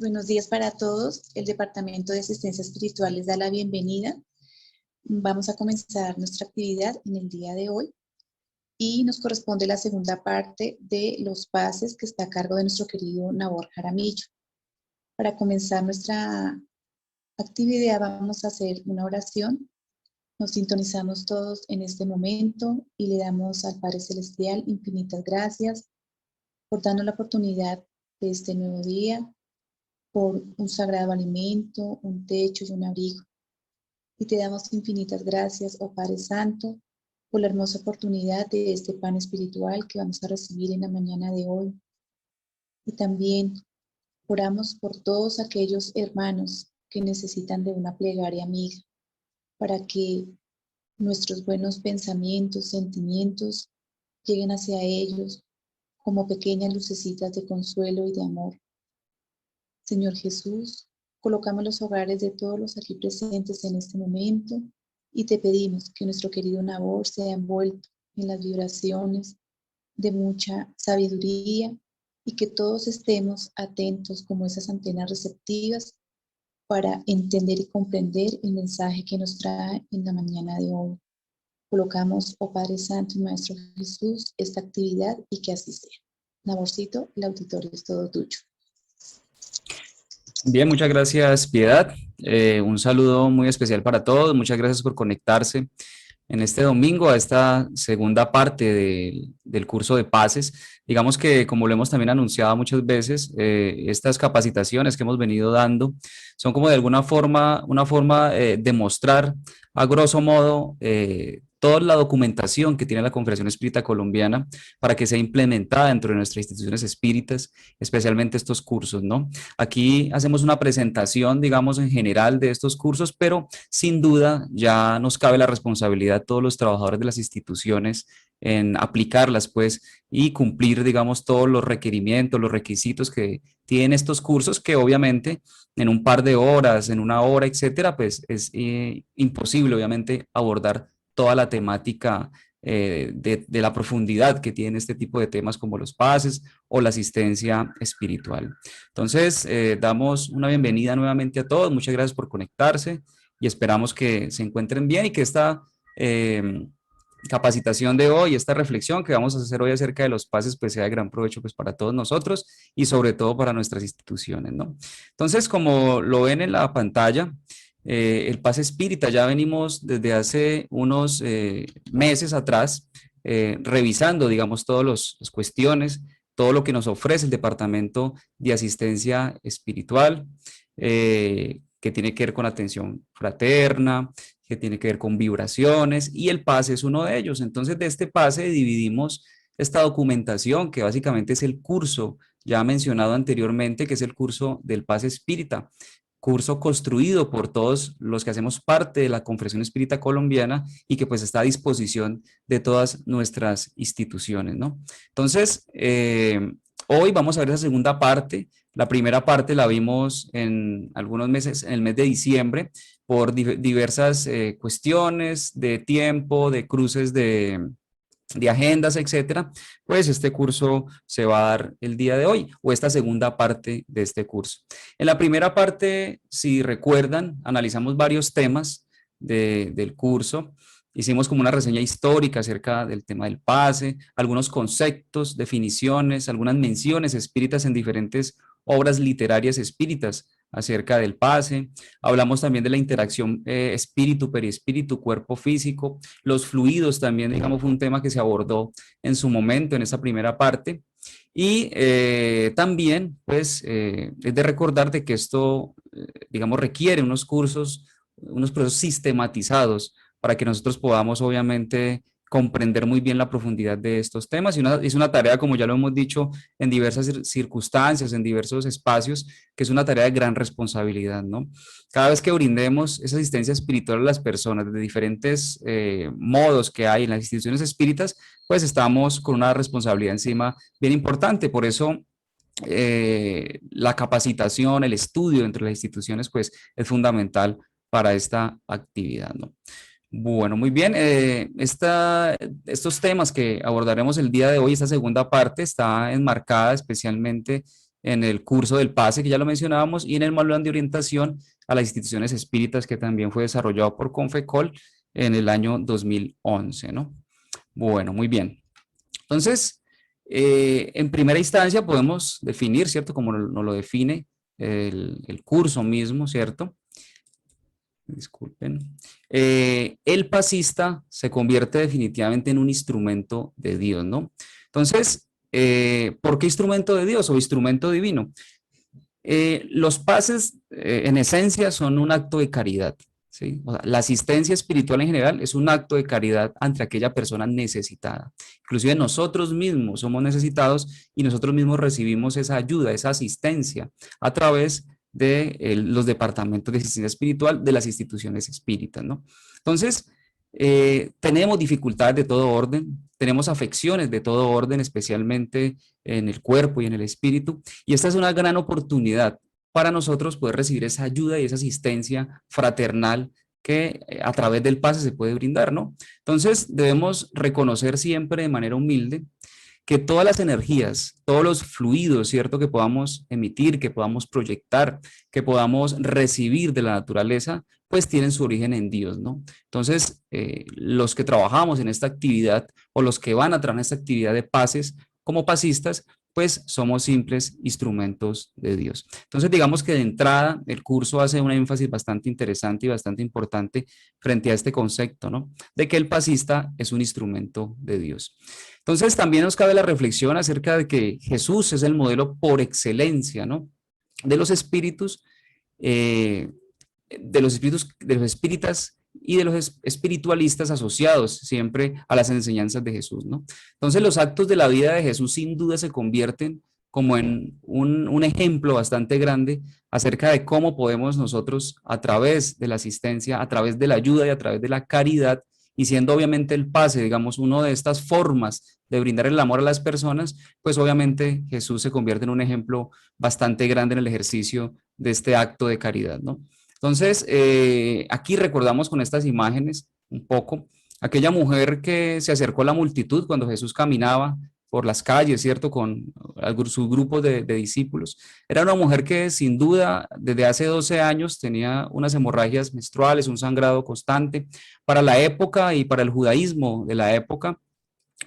buenos días para todos. El Departamento de Asistencia Espiritual les da la bienvenida. Vamos a comenzar nuestra actividad en el día de hoy y nos corresponde la segunda parte de los pases que está a cargo de nuestro querido Nabor Jaramillo. Para comenzar nuestra actividad vamos a hacer una oración. Nos sintonizamos todos en este momento y le damos al Padre Celestial infinitas gracias por darnos la oportunidad de este nuevo día, por un sagrado alimento, un techo y un abrigo. Y te damos infinitas gracias, oh Padre Santo, por la hermosa oportunidad de este pan espiritual que vamos a recibir en la mañana de hoy. Y también oramos por todos aquellos hermanos que necesitan de una plegaria amiga, para que nuestros buenos pensamientos, sentimientos lleguen hacia ellos como pequeñas lucecitas de consuelo y de amor. Señor Jesús, colocamos los hogares de todos los aquí presentes en este momento y te pedimos que nuestro querido Nabor sea envuelto en las vibraciones de mucha sabiduría y que todos estemos atentos como esas antenas receptivas para entender y comprender el mensaje que nos trae en la mañana de hoy. Colocamos, oh Padre Santo y Maestro Jesús, esta actividad y que así sea. Naborcito, el auditorio es todo tuyo. Bien, muchas gracias, Piedad. Un saludo muy especial para todos. Muchas gracias por conectarse en este domingo a esta segunda parte del curso de pases. Digamos que, como lo hemos también anunciado muchas veces, estas capacitaciones que hemos venido dando son como de alguna forma, una forma de mostrar a grosso modo toda la documentación que tiene la Confederación Espírita Colombiana para que sea implementada dentro de nuestras instituciones espíritas, especialmente estos cursos, ¿no? Aquí hacemos una presentación, digamos, en general de estos cursos, pero sin duda ya nos cabe la responsabilidad a todos los trabajadores de las instituciones en aplicarlas, pues, y cumplir, digamos, todos los requerimientos, los requisitos que tienen estos cursos, que obviamente en un par de horas, en una hora, etcétera, pues es imposible, obviamente, abordar toda la temática de la profundidad que tiene este tipo de temas como los pases o la asistencia espiritual. Entonces, damos una bienvenida nuevamente a todos. Muchas gracias por conectarse y esperamos que se encuentren bien y que esta capacitación de hoy, esta reflexión que vamos a hacer hoy acerca de los pases, pues sea de gran provecho pues para todos nosotros y sobre todo para nuestras instituciones, ¿no? Entonces, como lo ven en la pantalla, el pase espírita ya venimos desde hace unos meses atrás revisando, digamos, todas las cuestiones, todo lo que nos ofrece el Departamento de Asistencia Espiritual, que tiene que ver con atención fraterna, que tiene que ver con vibraciones, y el pase es uno de ellos. Entonces, de este pase dividimos esta documentación, que básicamente es el curso ya mencionado anteriormente, que es el curso del pase espírita, curso construido por todos los que hacemos parte de la Confederación Espírita Colombiana y que pues está a disposición de todas nuestras instituciones, ¿no? Entonces, hoy vamos a ver esa segunda parte. La primera parte la vimos en algunos meses, en el mes de diciembre, por diversas cuestiones de tiempo, de cruces de agendas, etcétera, pues este curso se va a dar el día de hoy o esta segunda parte de este curso. En la primera parte, si recuerdan, analizamos varios temas del curso. Hicimos como una reseña histórica acerca del tema del pase, algunos conceptos, definiciones, algunas menciones espíritas en diferentes obras literarias espíritas acerca del pase. Hablamos también de la interacción espíritu, perispíritu, cuerpo físico, los fluidos también, digamos, fue un tema que se abordó en su momento en esa primera parte. Y también, pues, es de recordar de que esto, digamos, requiere unos cursos, unos procesos sistematizados para que nosotros podamos, obviamente, comprender muy bien la profundidad de estos temas. Y es una tarea, como ya lo hemos dicho, en diversas circunstancias, en diversos espacios, que es una tarea de gran responsabilidad, ¿no? Cada vez que brindemos esa asistencia espiritual a las personas de diferentes modos que hay en las instituciones espíritas, pues estamos con una responsabilidad encima bien importante. Por eso la capacitación, el estudio entre las instituciones, pues es fundamental para esta actividad, ¿no? Bueno, muy bien. Estos temas que abordaremos el día de hoy, esta segunda parte, está enmarcada especialmente en el curso del PASE, que ya lo mencionábamos, y en el manual de orientación a las instituciones espíritas, que también fue desarrollado por Confecol en el año 2011, ¿no? Bueno, muy bien. Entonces, en primera instancia podemos definir, ¿cierto? Como nos lo define el curso mismo, ¿cierto? Disculpen. El pasista se convierte definitivamente en un instrumento de Dios, ¿no? Entonces, ¿por qué instrumento de Dios o instrumento divino? Los pases, en esencia, son un acto de caridad, ¿sí? O sea, la asistencia espiritual en general es un acto de caridad ante aquella persona necesitada. Inclusive nosotros mismos somos necesitados y nosotros mismos recibimos esa ayuda, esa asistencia a través de los departamentos de asistencia espiritual de las instituciones espíritas, ¿no? Entonces, tenemos dificultades de todo orden, tenemos afecciones de todo orden, especialmente en el cuerpo y en el espíritu, y esta es una gran oportunidad para nosotros poder recibir esa ayuda y esa asistencia fraternal que a través del pase se puede brindar, ¿no? Entonces debemos reconocer siempre de manera humilde que todas las energías, todos los fluidos, ¿cierto? Que podamos emitir, que podamos proyectar, que podamos recibir de la naturaleza, pues tienen su origen en Dios, ¿no? Entonces, los que trabajamos en esta actividad o los que van a trabajar en esta actividad de pases como pasistas, pues somos simples instrumentos de Dios. Entonces, digamos que de entrada el curso hace un énfasis bastante interesante y bastante importante frente a este concepto, ¿no? De que el pasista es un instrumento de Dios. Entonces, también nos cabe la reflexión acerca de que Jesús es el modelo por excelencia, ¿no? De los espíritus, eh, de los espíritas y de los espiritualistas asociados siempre a las enseñanzas de Jesús, ¿no? Entonces los actos de la vida de Jesús sin duda se convierten como en un ejemplo bastante grande acerca de cómo podemos nosotros a través de la asistencia, a través de la ayuda y a través de la caridad, y siendo obviamente el pase, digamos, una de estas formas de brindar el amor a las personas, pues obviamente Jesús se convierte en un ejemplo bastante grande en el ejercicio de este acto de caridad, ¿no? Entonces, aquí recordamos con estas imágenes un poco aquella mujer que se acercó a la multitud cuando Jesús caminaba por las calles, ¿cierto? Con su grupo de discípulos. Era una mujer que sin duda desde hace 12 años tenía unas hemorragias menstruales, un sangrado constante. Para la época y para el judaísmo de la época,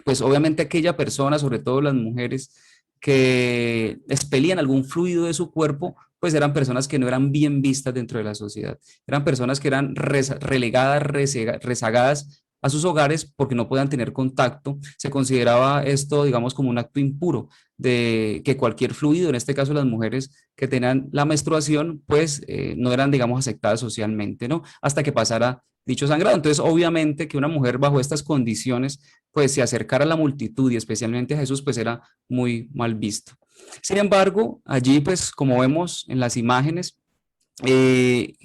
pues obviamente aquella persona, sobre todo las mujeres que expelían algún fluido de su cuerpo, pues eran personas que no eran bien vistas dentro de la sociedad. Eran personas que eran relegadas, rezagadas a sus hogares porque no podían tener contacto. Se consideraba esto, digamos, como un acto impuro de que cualquier fluido, en este caso las mujeres que tenían la menstruación, pues no eran, digamos, aceptadas socialmente, ¿no? Hasta que pasara dicho sangrado. Entonces, obviamente que una mujer bajo estas condiciones pues se acercara a la multitud y especialmente a Jesús, pues era muy mal visto. Sin embargo, allí, pues como vemos en las imágenes, eh,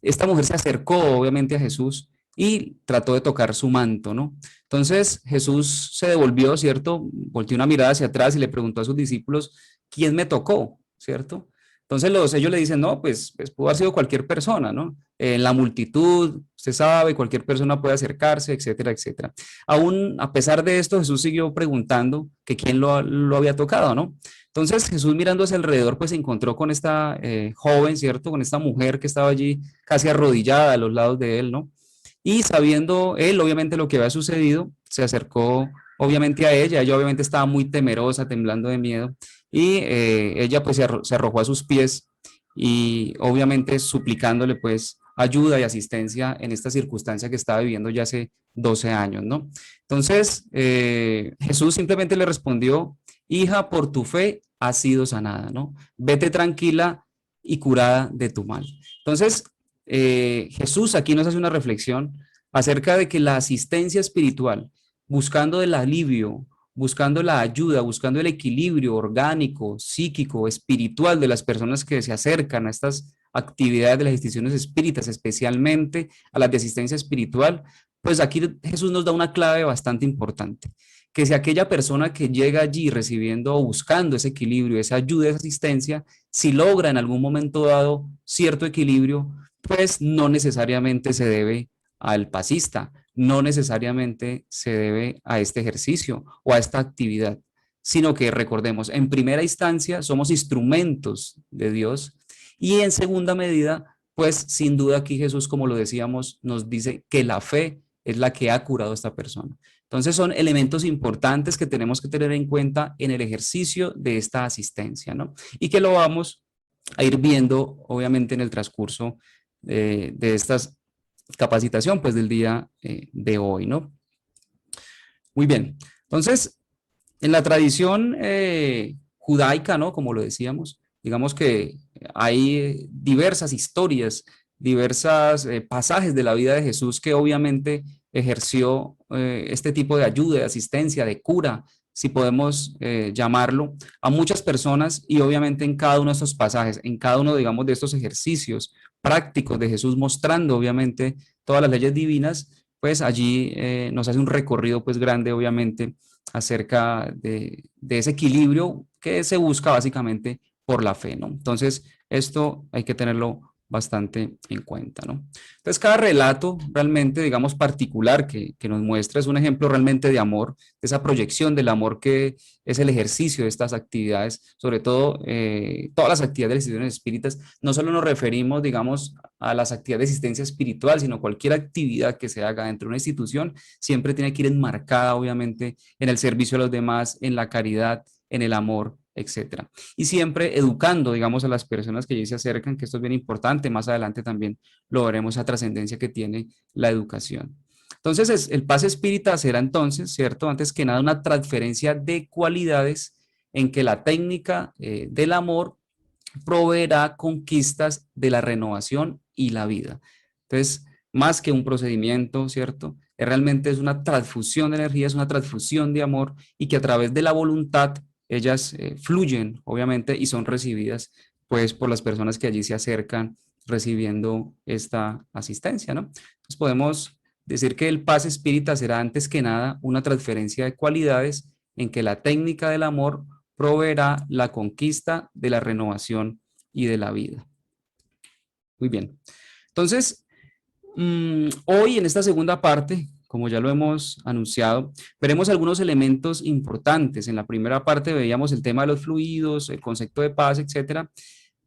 esta mujer se acercó obviamente a Jesús y trató de tocar su manto, ¿no? Entonces Jesús se devolvió, ¿cierto? Volteó una mirada hacia atrás y le preguntó a sus discípulos, ¿quién me tocó? ¿Cierto? Entonces ellos le dicen, no, pues pudo haber sido cualquier persona, ¿no? En la multitud, usted sabe, cualquier persona puede acercarse, etcétera, etcétera. Aún a pesar de esto, Jesús siguió preguntando que quién lo había tocado, ¿no? Entonces Jesús mirando hacia alrededor, pues se encontró con esta joven, ¿cierto? Con esta mujer que estaba allí casi arrodillada a los lados de él, ¿no? Y sabiendo él, obviamente, lo que había sucedido, se acercó, obviamente, a ella. Ella, obviamente, estaba muy temerosa, temblando de miedo. Y ella, pues, se arrojó a sus pies y, obviamente, suplicándole, pues, ayuda y asistencia en esta circunstancia que estaba viviendo ya hace 12 años, ¿no? Entonces, Jesús simplemente le respondió, hija, por tu fe has sido sanada, ¿no? Vete tranquila y curada de tu mal. Entonces, Jesús aquí nos hace una reflexión acerca de que la asistencia espiritual, buscando el alivio, buscando la ayuda, buscando el equilibrio orgánico, psíquico, espiritual de las personas que se acercan a estas actividades de las instituciones espíritas, especialmente a las de asistencia espiritual, pues aquí Jesús nos da una clave bastante importante, que si aquella persona que llega allí recibiendo o buscando ese equilibrio, esa ayuda, esa asistencia, si logra en algún momento dado cierto equilibrio, pues no necesariamente se debe al pasista, no necesariamente se debe a este ejercicio o a esta actividad, sino que recordemos, en primera instancia somos instrumentos de Dios y en segunda medida, pues sin duda aquí Jesús, como lo decíamos, nos dice que la fe es la que ha curado a esta persona. Entonces son elementos importantes que tenemos que tener en cuenta en el ejercicio de esta asistencia, ¿no? Y que lo vamos a ir viendo, obviamente, en el transcurso de esta capacitación, pues del día de hoy, ¿no? Muy bien. Entonces, en la tradición judaica, ¿no? Como lo decíamos, digamos que hay diversas historias, diversos pasajes de la vida de Jesús que obviamente ejerció este tipo de ayuda, de asistencia, de cura, si podemos llamarlo, a muchas personas y obviamente en cada uno de estos pasajes, en cada uno, digamos, de estos ejercicios prácticos de Jesús mostrando obviamente todas las leyes divinas, pues allí nos hace un recorrido pues grande obviamente acerca de ese equilibrio que se busca básicamente por la fe, ¿no? Entonces, esto hay que tenerlo bastante en cuenta, ¿no? Entonces, cada relato realmente, digamos, particular que nos muestra es un ejemplo realmente de amor, de esa proyección del amor que es el ejercicio de estas actividades, sobre todo todas las actividades de las instituciones espíritas. No solo nos referimos, digamos, a las actividades de asistencia espiritual, sino cualquier actividad que se haga dentro de una institución siempre tiene que ir enmarcada, obviamente, en el servicio a los demás, en la caridad, en el amor, etcétera. Y siempre educando, digamos, a las personas que allí se acercan, que esto es bien importante, más adelante también lo veremos, esa trascendencia que tiene la educación. Entonces, el pase espírita será entonces, ¿cierto? Antes que nada, una transferencia de cualidades en que la técnica del amor proveerá conquistas de la renovación y la vida. Entonces, más que un procedimiento, ¿cierto? Realmente es una transfusión de energía, es una transfusión de amor y que a través de la voluntad ellas fluyen, obviamente, y son recibidas, pues, por las personas que allí se acercan recibiendo esta asistencia, ¿no? Entonces, podemos decir que el pase espírita será antes que nada una transferencia de cualidades en que la técnica del amor proveerá la conquista de la renovación y de la vida. Muy bien. Entonces, hoy en esta segunda parte, como ya lo hemos anunciado, veremos algunos elementos importantes. En la primera parte veíamos el tema de los fluidos, el concepto de paz, etcétera.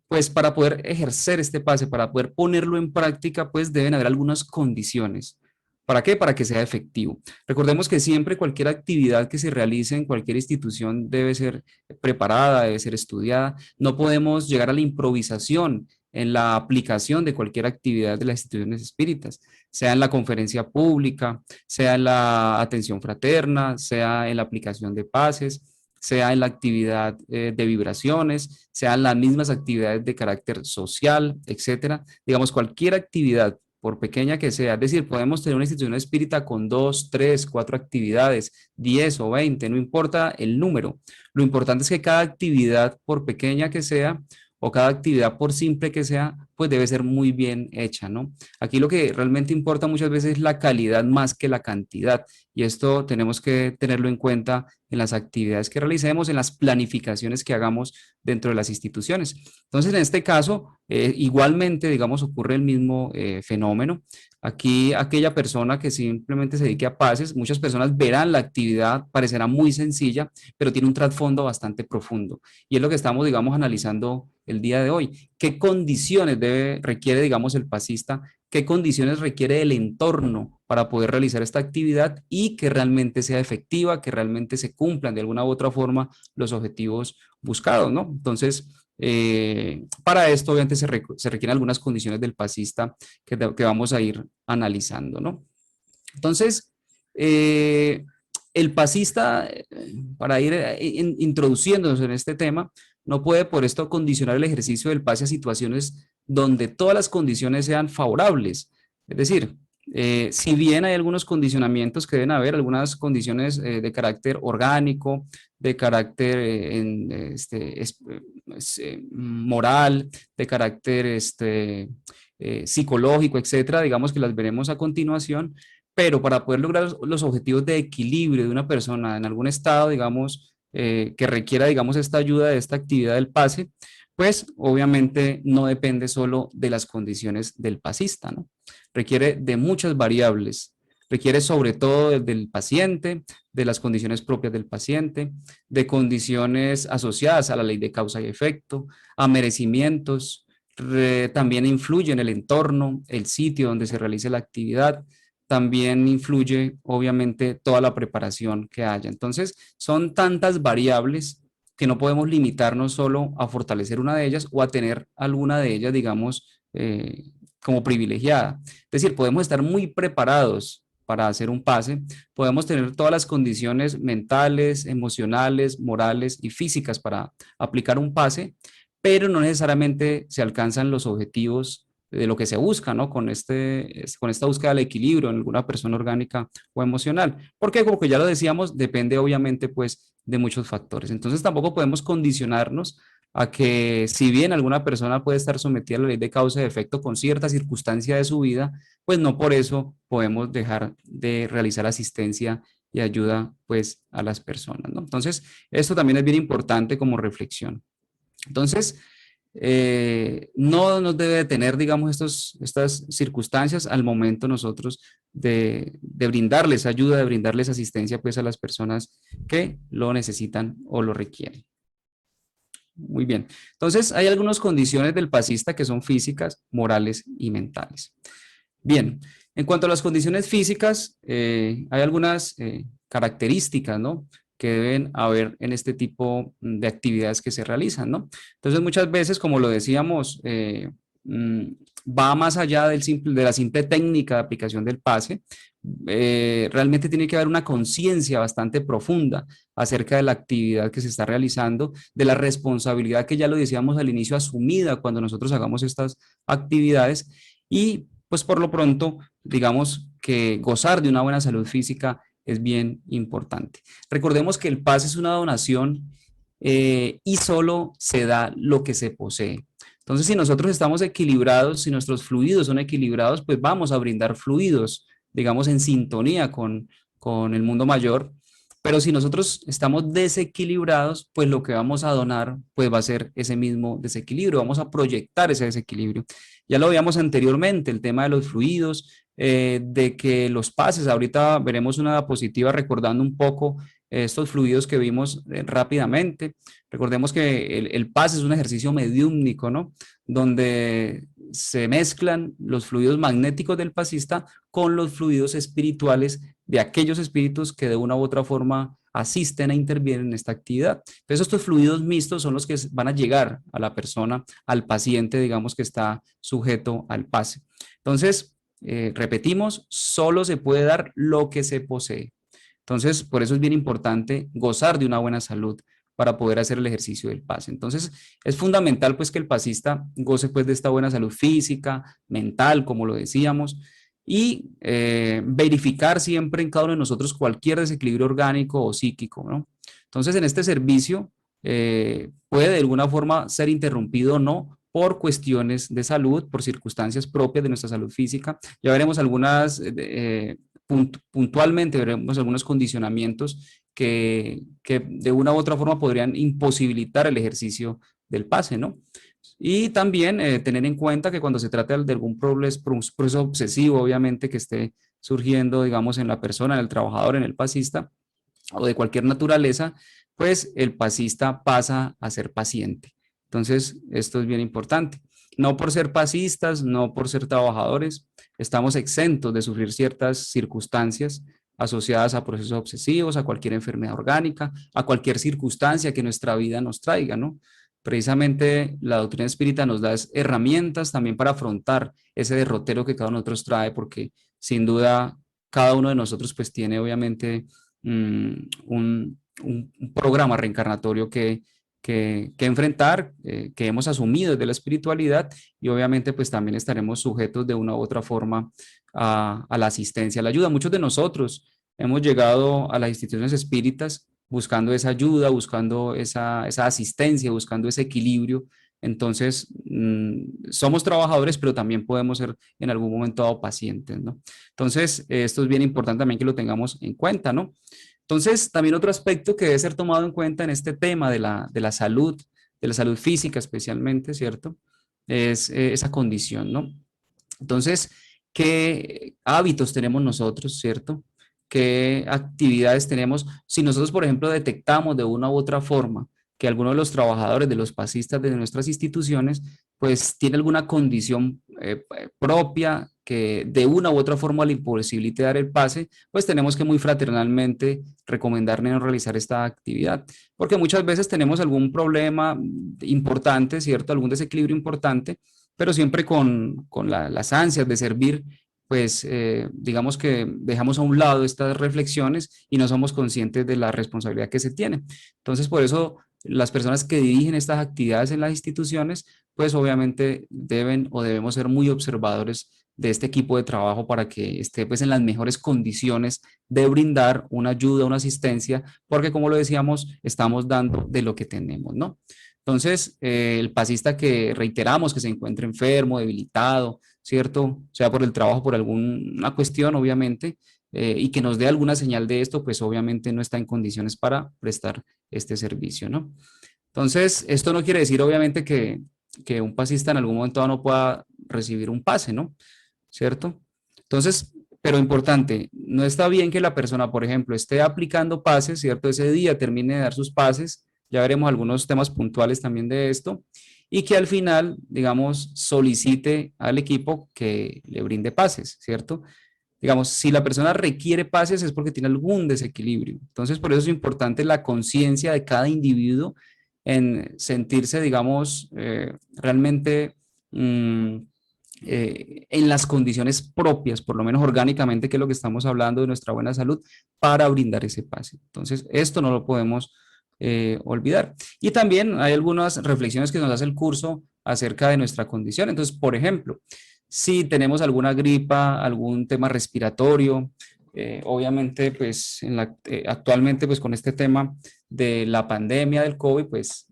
Pues para poder ejercer este pase, para poder ponerlo en práctica, pues deben haber algunas condiciones. ¿Para qué? Para que sea efectivo. Recordemos que siempre cualquier actividad que se realice en cualquier institución debe ser preparada, debe ser estudiada. No podemos llegar a la improvisación en la aplicación de cualquier actividad de las instituciones espíritas, sea en la conferencia pública, sea en la atención fraterna, sea en la aplicación de pases, sea en la actividad de vibraciones, sean las mismas actividades de carácter social, etcétera. Digamos, cualquier actividad, por pequeña que sea, es decir, podemos tener una institución espírita con 2, 3, 4 actividades, 10 o 20, no importa el número. Lo importante es que cada actividad, por pequeña que sea, o cada actividad por simple que sea, pues debe ser muy bien hecha, ¿no? Aquí lo que realmente importa muchas veces es la calidad más que la cantidad, y esto tenemos que tenerlo en cuenta en las actividades que realicemos, en las planificaciones que hagamos dentro de las instituciones. Entonces, en este caso, igualmente, digamos, ocurre el mismo fenómeno. Aquí, aquella persona que simplemente se dedique a pases, muchas personas verán la actividad, parecerá muy sencilla, pero tiene un trasfondo bastante profundo. Y es lo que estamos, digamos, analizando el día de hoy. ¿Qué condiciones requiere, digamos, el pasista? ¿Qué condiciones requiere el entorno para poder realizar esta actividad y que realmente sea efectiva, que realmente se cumplan de alguna u otra forma los objetivos buscados, ¿no? Entonces, para esto obviamente se requieren algunas condiciones del pasista que vamos a ir analizando, ¿no? Entonces, el pasista, para ir introduciéndonos en este tema, no puede por esto condicionar el ejercicio del pase a situaciones donde todas las condiciones sean favorables. Es decir, si bien hay algunos condicionamientos que deben haber, algunas condiciones de carácter orgánico, de carácter moral, de carácter psicológico, etcétera, digamos que las veremos a continuación, pero para poder lograr los objetivos de equilibrio de una persona en algún estado, digamos, que requiera, digamos, esta ayuda de esta actividad del pase, pues obviamente no depende solo de las condiciones del pasista, ¿no? Requiere de muchas variables. Requiere sobre todo del paciente, de las condiciones propias del paciente, de condiciones asociadas a la ley de causa y efecto, a merecimientos, también influye en el entorno, el sitio donde se realice la actividad, también influye obviamente toda la preparación que haya. Entonces, son tantas variables que no podemos limitarnos solo a fortalecer una de ellas o a tener alguna de ellas, digamos, como privilegiada. Es decir, podemos estar muy preparados para hacer un pase, podemos tener todas las condiciones mentales, emocionales, morales y físicas para aplicar un pase, pero no necesariamente se alcanzan los objetivos de lo que se busca, ¿no? Con esta búsqueda del equilibrio en alguna persona orgánica o emocional. Porque, como que ya lo decíamos, depende obviamente pues de muchos factores. Entonces tampoco podemos condicionarnos a que si bien alguna persona puede estar sometida a la ley de causa y efecto con cierta circunstancia de su vida, pues no por eso podemos dejar de realizar asistencia y ayuda pues a las personas, ¿no? Entonces, esto también es bien importante como reflexión. Entonces, no nos debe tener, digamos, estas circunstancias al momento nosotros de brindarles ayuda, de brindarles asistencia pues a las personas que lo necesitan o lo requieren. Muy bien. Entonces, hay algunas condiciones del pasista que son físicas, morales y mentales. Bien, en cuanto a las condiciones físicas, hay algunas características, ¿no?, que deben haber en este tipo de actividades que se realizan, ¿no? Entonces, muchas veces, como lo decíamos, va más allá de la simple técnica de aplicación del pase. Realmente tiene que haber una conciencia bastante profunda acerca de la actividad que se está realizando, de la responsabilidad que ya lo decíamos al inicio, asumida cuando nosotros hagamos estas actividades y pues por lo pronto, digamos que gozar de una buena salud física es bien importante. Recordemos que el pase es una donación y solo se da lo que se posee. Entonces, si nosotros estamos equilibrados, si nuestros fluidos son equilibrados, pues vamos a brindar fluidos, digamos, en sintonía con el mundo mayor. Pero si nosotros estamos desequilibrados, pues lo que vamos a donar, pues va a ser ese mismo desequilibrio, vamos a proyectar ese desequilibrio. Ya lo veíamos anteriormente, el tema de los fluidos, de que los pases, ahorita veremos una diapositiva recordando un poco estos fluidos que vimos rápidamente. Recordemos que el pase es un ejercicio mediúmnico, ¿no?, donde se mezclan los fluidos magnéticos del pasista con los fluidos espirituales de aquellos espíritus que de una u otra forma asisten e intervienen en esta actividad. Entonces, estos fluidos mixtos son los que van a llegar a la persona, al paciente, digamos, que está sujeto al pase. Entonces, repetimos, solo se puede dar lo que se posee. Entonces, por eso es bien importante gozar de una buena salud para poder hacer el ejercicio del pase. Entonces, es fundamental pues que el pasista goce pues de esta buena salud física, mental, como lo decíamos, y verificar siempre en cada uno de nosotros cualquier desequilibrio orgánico o psíquico, ¿no? Entonces, en este servicio puede de alguna forma ser interrumpido o no por cuestiones de salud, por circunstancias propias de nuestra salud física. Ya veremos algunas, puntualmente veremos algunos condicionamientos que de una u otra forma podrían imposibilitar el ejercicio del pase, ¿no? Y también tener en cuenta que cuando se trata de algún proceso obsesivo, obviamente, que esté surgiendo, digamos, en la persona, en el trabajador, en el pasista, o de cualquier naturaleza, pues el pasista pasa a ser paciente. Entonces, esto es bien importante. No por ser pasistas, no por ser trabajadores, estamos exentos de sufrir ciertas circunstancias asociadas a procesos obsesivos, a cualquier enfermedad orgánica, a cualquier circunstancia que nuestra vida nos traiga, ¿no? Precisamente la doctrina espírita nos da herramientas también para afrontar ese derrotero que cada uno de nosotros trae, porque sin duda cada uno de nosotros pues tiene obviamente un programa reencarnatorio que enfrentar, que hemos asumido desde la espiritualidad y obviamente pues también estaremos sujetos de una u otra forma a la asistencia, a la ayuda. Muchos de nosotros hemos llegado a las instituciones espíritas buscando esa ayuda, buscando esa asistencia, buscando ese equilibrio. Entonces, somos trabajadores, pero también podemos ser en algún momento dado pacientes, ¿no? Entonces, esto es bien importante también que lo tengamos en cuenta, ¿no? Entonces, también otro aspecto que debe ser tomado en cuenta en este tema de la salud física especialmente, ¿cierto? Es esa condición, ¿no? Entonces, qué hábitos tenemos nosotros, ¿cierto? ¿Qué actividades tenemos? Si nosotros, por ejemplo, detectamos de una u otra forma que alguno de los trabajadores, de los pasistas de nuestras instituciones, pues tiene alguna condición propia que de una u otra forma le imposibilite dar el pase, pues tenemos que muy fraternalmente recomendarle no realizar esta actividad, porque muchas veces tenemos algún problema importante, ¿cierto? Algún desequilibrio importante, pero siempre con las ansias de servir, pues digamos que dejamos a un lado estas reflexiones y no somos conscientes de la responsabilidad que se tiene. Entonces, por eso las personas que dirigen estas actividades en las instituciones, pues obviamente deben o debemos ser muy observadores de este equipo de trabajo para que esté pues en las mejores condiciones de brindar una ayuda, una asistencia, porque como lo decíamos, estamos dando de lo que tenemos, ¿no? Entonces, el pasista que reiteramos que se encuentre enfermo, debilitado, ¿cierto? Sea por el trabajo, por alguna cuestión, obviamente, y que nos dé alguna señal de esto, pues obviamente no está en condiciones para prestar este servicio, ¿no? Entonces, esto no quiere decir, obviamente, que un pasista en algún momento no pueda recibir un pase, ¿no? ¿Cierto? Entonces, pero importante, no está bien que la persona, por ejemplo, esté aplicando pases, ¿cierto? Ese día termine de dar sus pases, ya veremos algunos temas puntuales también de esto, y que al final, digamos, solicite al equipo que le brinde pases, ¿cierto? Digamos, si la persona requiere pases es porque tiene algún desequilibrio. Entonces, por eso es importante la conciencia de cada individuo en sentirse, digamos, realmente en las condiciones propias, por lo menos orgánicamente, que es lo que estamos hablando de nuestra buena salud, para brindar ese pase. Entonces, esto no lo podemos olvidar. Y también hay algunas reflexiones que nos hace el curso acerca de nuestra condición. Entonces, por ejemplo, si tenemos alguna gripa, algún tema respiratorio, obviamente, pues actualmente, pues con este tema de la pandemia del COVID, pues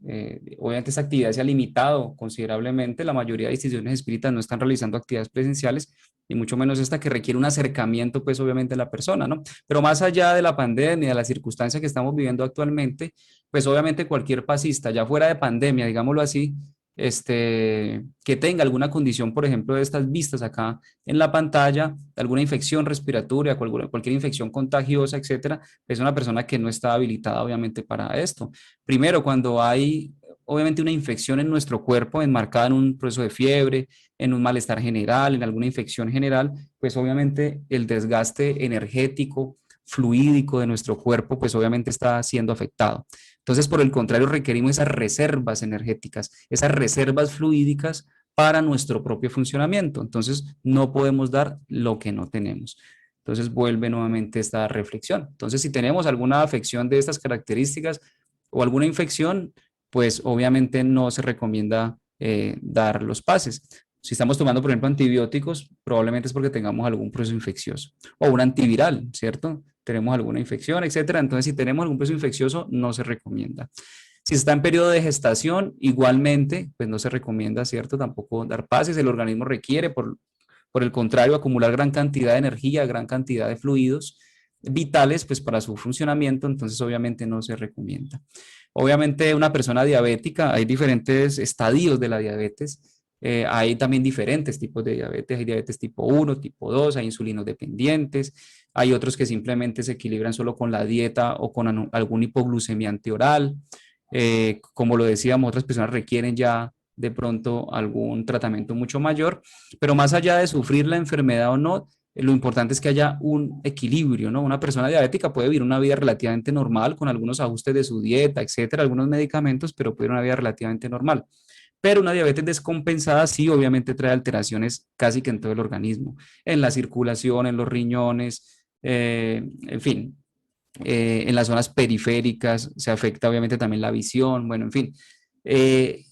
obviamente esa actividad se ha limitado considerablemente. La mayoría de instituciones espíritas no están realizando actividades presenciales, y mucho menos esta que requiere un acercamiento, pues obviamente de la persona, ¿no? Pero más allá de la pandemia, de la circunstancia que estamos viviendo actualmente, pues obviamente cualquier pasista, ya fuera de pandemia, digámoslo así, que tenga alguna condición, por ejemplo, de estas vistas acá en la pantalla, alguna infección respiratoria, cualquier infección contagiosa, etcétera, es una persona que no está habilitada, obviamente, para esto. Primero, cuando hay, obviamente, una infección en nuestro cuerpo, enmarcada en un proceso de fiebre, en un malestar general, en alguna infección general, pues obviamente el desgaste energético, fluídico de nuestro cuerpo, pues obviamente está siendo afectado. Entonces, por el contrario, requerimos esas reservas energéticas, esas reservas fluídicas para nuestro propio funcionamiento. Entonces, no podemos dar lo que no tenemos. Entonces, vuelve nuevamente esta reflexión. Entonces, si tenemos alguna afección de estas características o alguna infección, pues obviamente no se recomienda dar los pases. Si estamos tomando, por ejemplo, antibióticos, probablemente es porque tengamos algún proceso infeccioso o un antiviral, ¿cierto? Tenemos alguna infección, etcétera. Entonces, si tenemos algún proceso infeccioso, no se recomienda. Si está en periodo de gestación, igualmente, pues no se recomienda, ¿cierto? Tampoco dar pases. El organismo requiere, por el contrario, acumular gran cantidad de energía, gran cantidad de fluidos vitales, pues para su funcionamiento, entonces obviamente no se recomienda. Obviamente una persona diabética, hay diferentes estadios de la diabetes, hay también diferentes tipos de diabetes, hay diabetes tipo 1, tipo 2, hay insulinos dependientes, hay otros que simplemente se equilibran solo con la dieta o con algún hipoglucemia antioral. Como lo decíamos, otras personas requieren ya de pronto algún tratamiento mucho mayor, pero más allá de sufrir la enfermedad o no, lo importante es que haya un equilibrio, ¿no? Una persona diabética puede vivir una vida relativamente normal con algunos ajustes de su dieta, etcétera, algunos medicamentos, pero puede vivir una vida relativamente normal. Pero una diabetes descompensada sí, obviamente trae alteraciones casi que en todo el organismo, en la circulación, en los riñones, en fin, en las zonas periféricas, se afecta obviamente también la visión, bueno, en fin. Eh,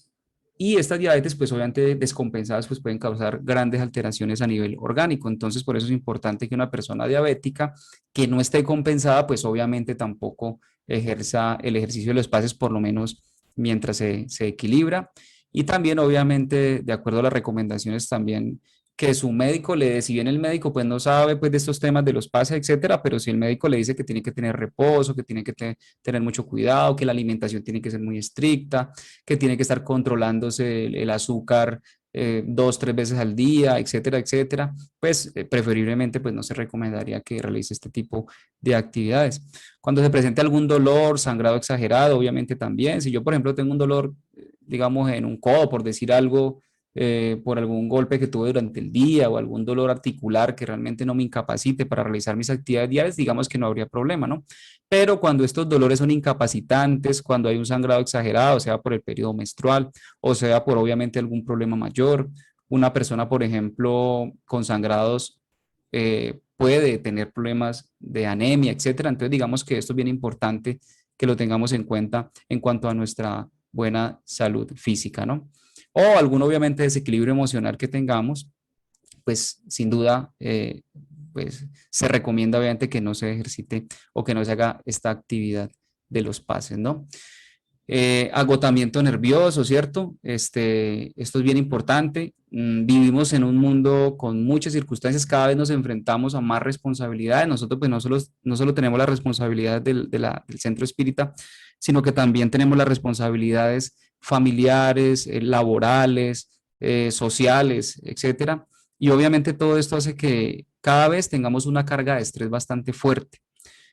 y estas diabetes, pues obviamente descompensadas, pues pueden causar grandes alteraciones a nivel orgánico. Entonces, por eso es importante que una persona diabética que no esté compensada, pues obviamente tampoco ejerza el ejercicio de los pases, por lo menos mientras se equilibra. Y también, obviamente, de acuerdo a las recomendaciones, también que su médico le dé, si bien el médico pues no sabe pues de estos temas de los pases, etcétera, pero si el médico le dice que tiene que tener reposo, que tiene que tener mucho cuidado, que la alimentación tiene que ser muy estricta, que tiene que estar controlándose el azúcar 2, 3 veces al día, etcétera, etcétera, pues preferiblemente pues no se recomendaría que realice este tipo de actividades. Cuando se presente algún dolor, sangrado exagerado, obviamente también. Si yo, por ejemplo, tengo un dolor, digamos, en un codo, por decir algo, por algún golpe que tuve durante el día o algún dolor articular que realmente no me incapacite para realizar mis actividades diarias, digamos que no habría problema, ¿no? Pero cuando estos dolores son incapacitantes, cuando hay un sangrado exagerado, sea por el periodo menstrual o sea por obviamente algún problema mayor, una persona, por ejemplo, con sangrados puede tener problemas de anemia, etcétera. Entonces, digamos que esto es bien importante que lo tengamos en cuenta en cuanto a nuestra buena salud física, ¿no? O algún, obviamente, desequilibrio emocional que tengamos, pues sin duda, pues se recomienda obviamente que no se ejercite o que no se haga esta actividad de los pases, ¿no? Agotamiento nervioso, ¿cierto? Esto es bien importante. Vivimos en un mundo con muchas circunstancias, cada vez nos enfrentamos a más responsabilidades. Nosotros pues no solo tenemos la responsabilidad del centro espírita, sino que también tenemos las responsabilidades familiares, laborales, sociales, etcétera. Y obviamente todo esto hace que cada vez tengamos una carga de estrés bastante fuerte.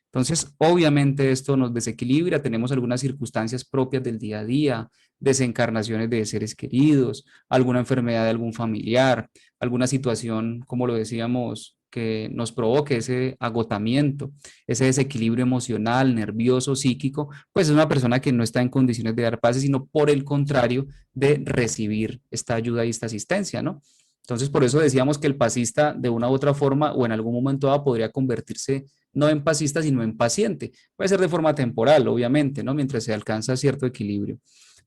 Entonces, obviamente esto nos desequilibra, tenemos algunas circunstancias propias del día a día, desencarnaciones de seres queridos, alguna enfermedad de algún familiar, alguna situación, como lo decíamos, que nos provoque ese agotamiento, ese desequilibrio emocional, nervioso, psíquico, pues es una persona que no está en condiciones de dar pases, sino por el contrario, de recibir esta ayuda y esta asistencia, ¿no? Entonces, por eso decíamos que el pasista, de una u otra forma, o en algún momento dado, podría convertirse no en pasista, sino en paciente. Puede ser de forma temporal, obviamente, ¿no? Mientras se alcanza cierto equilibrio.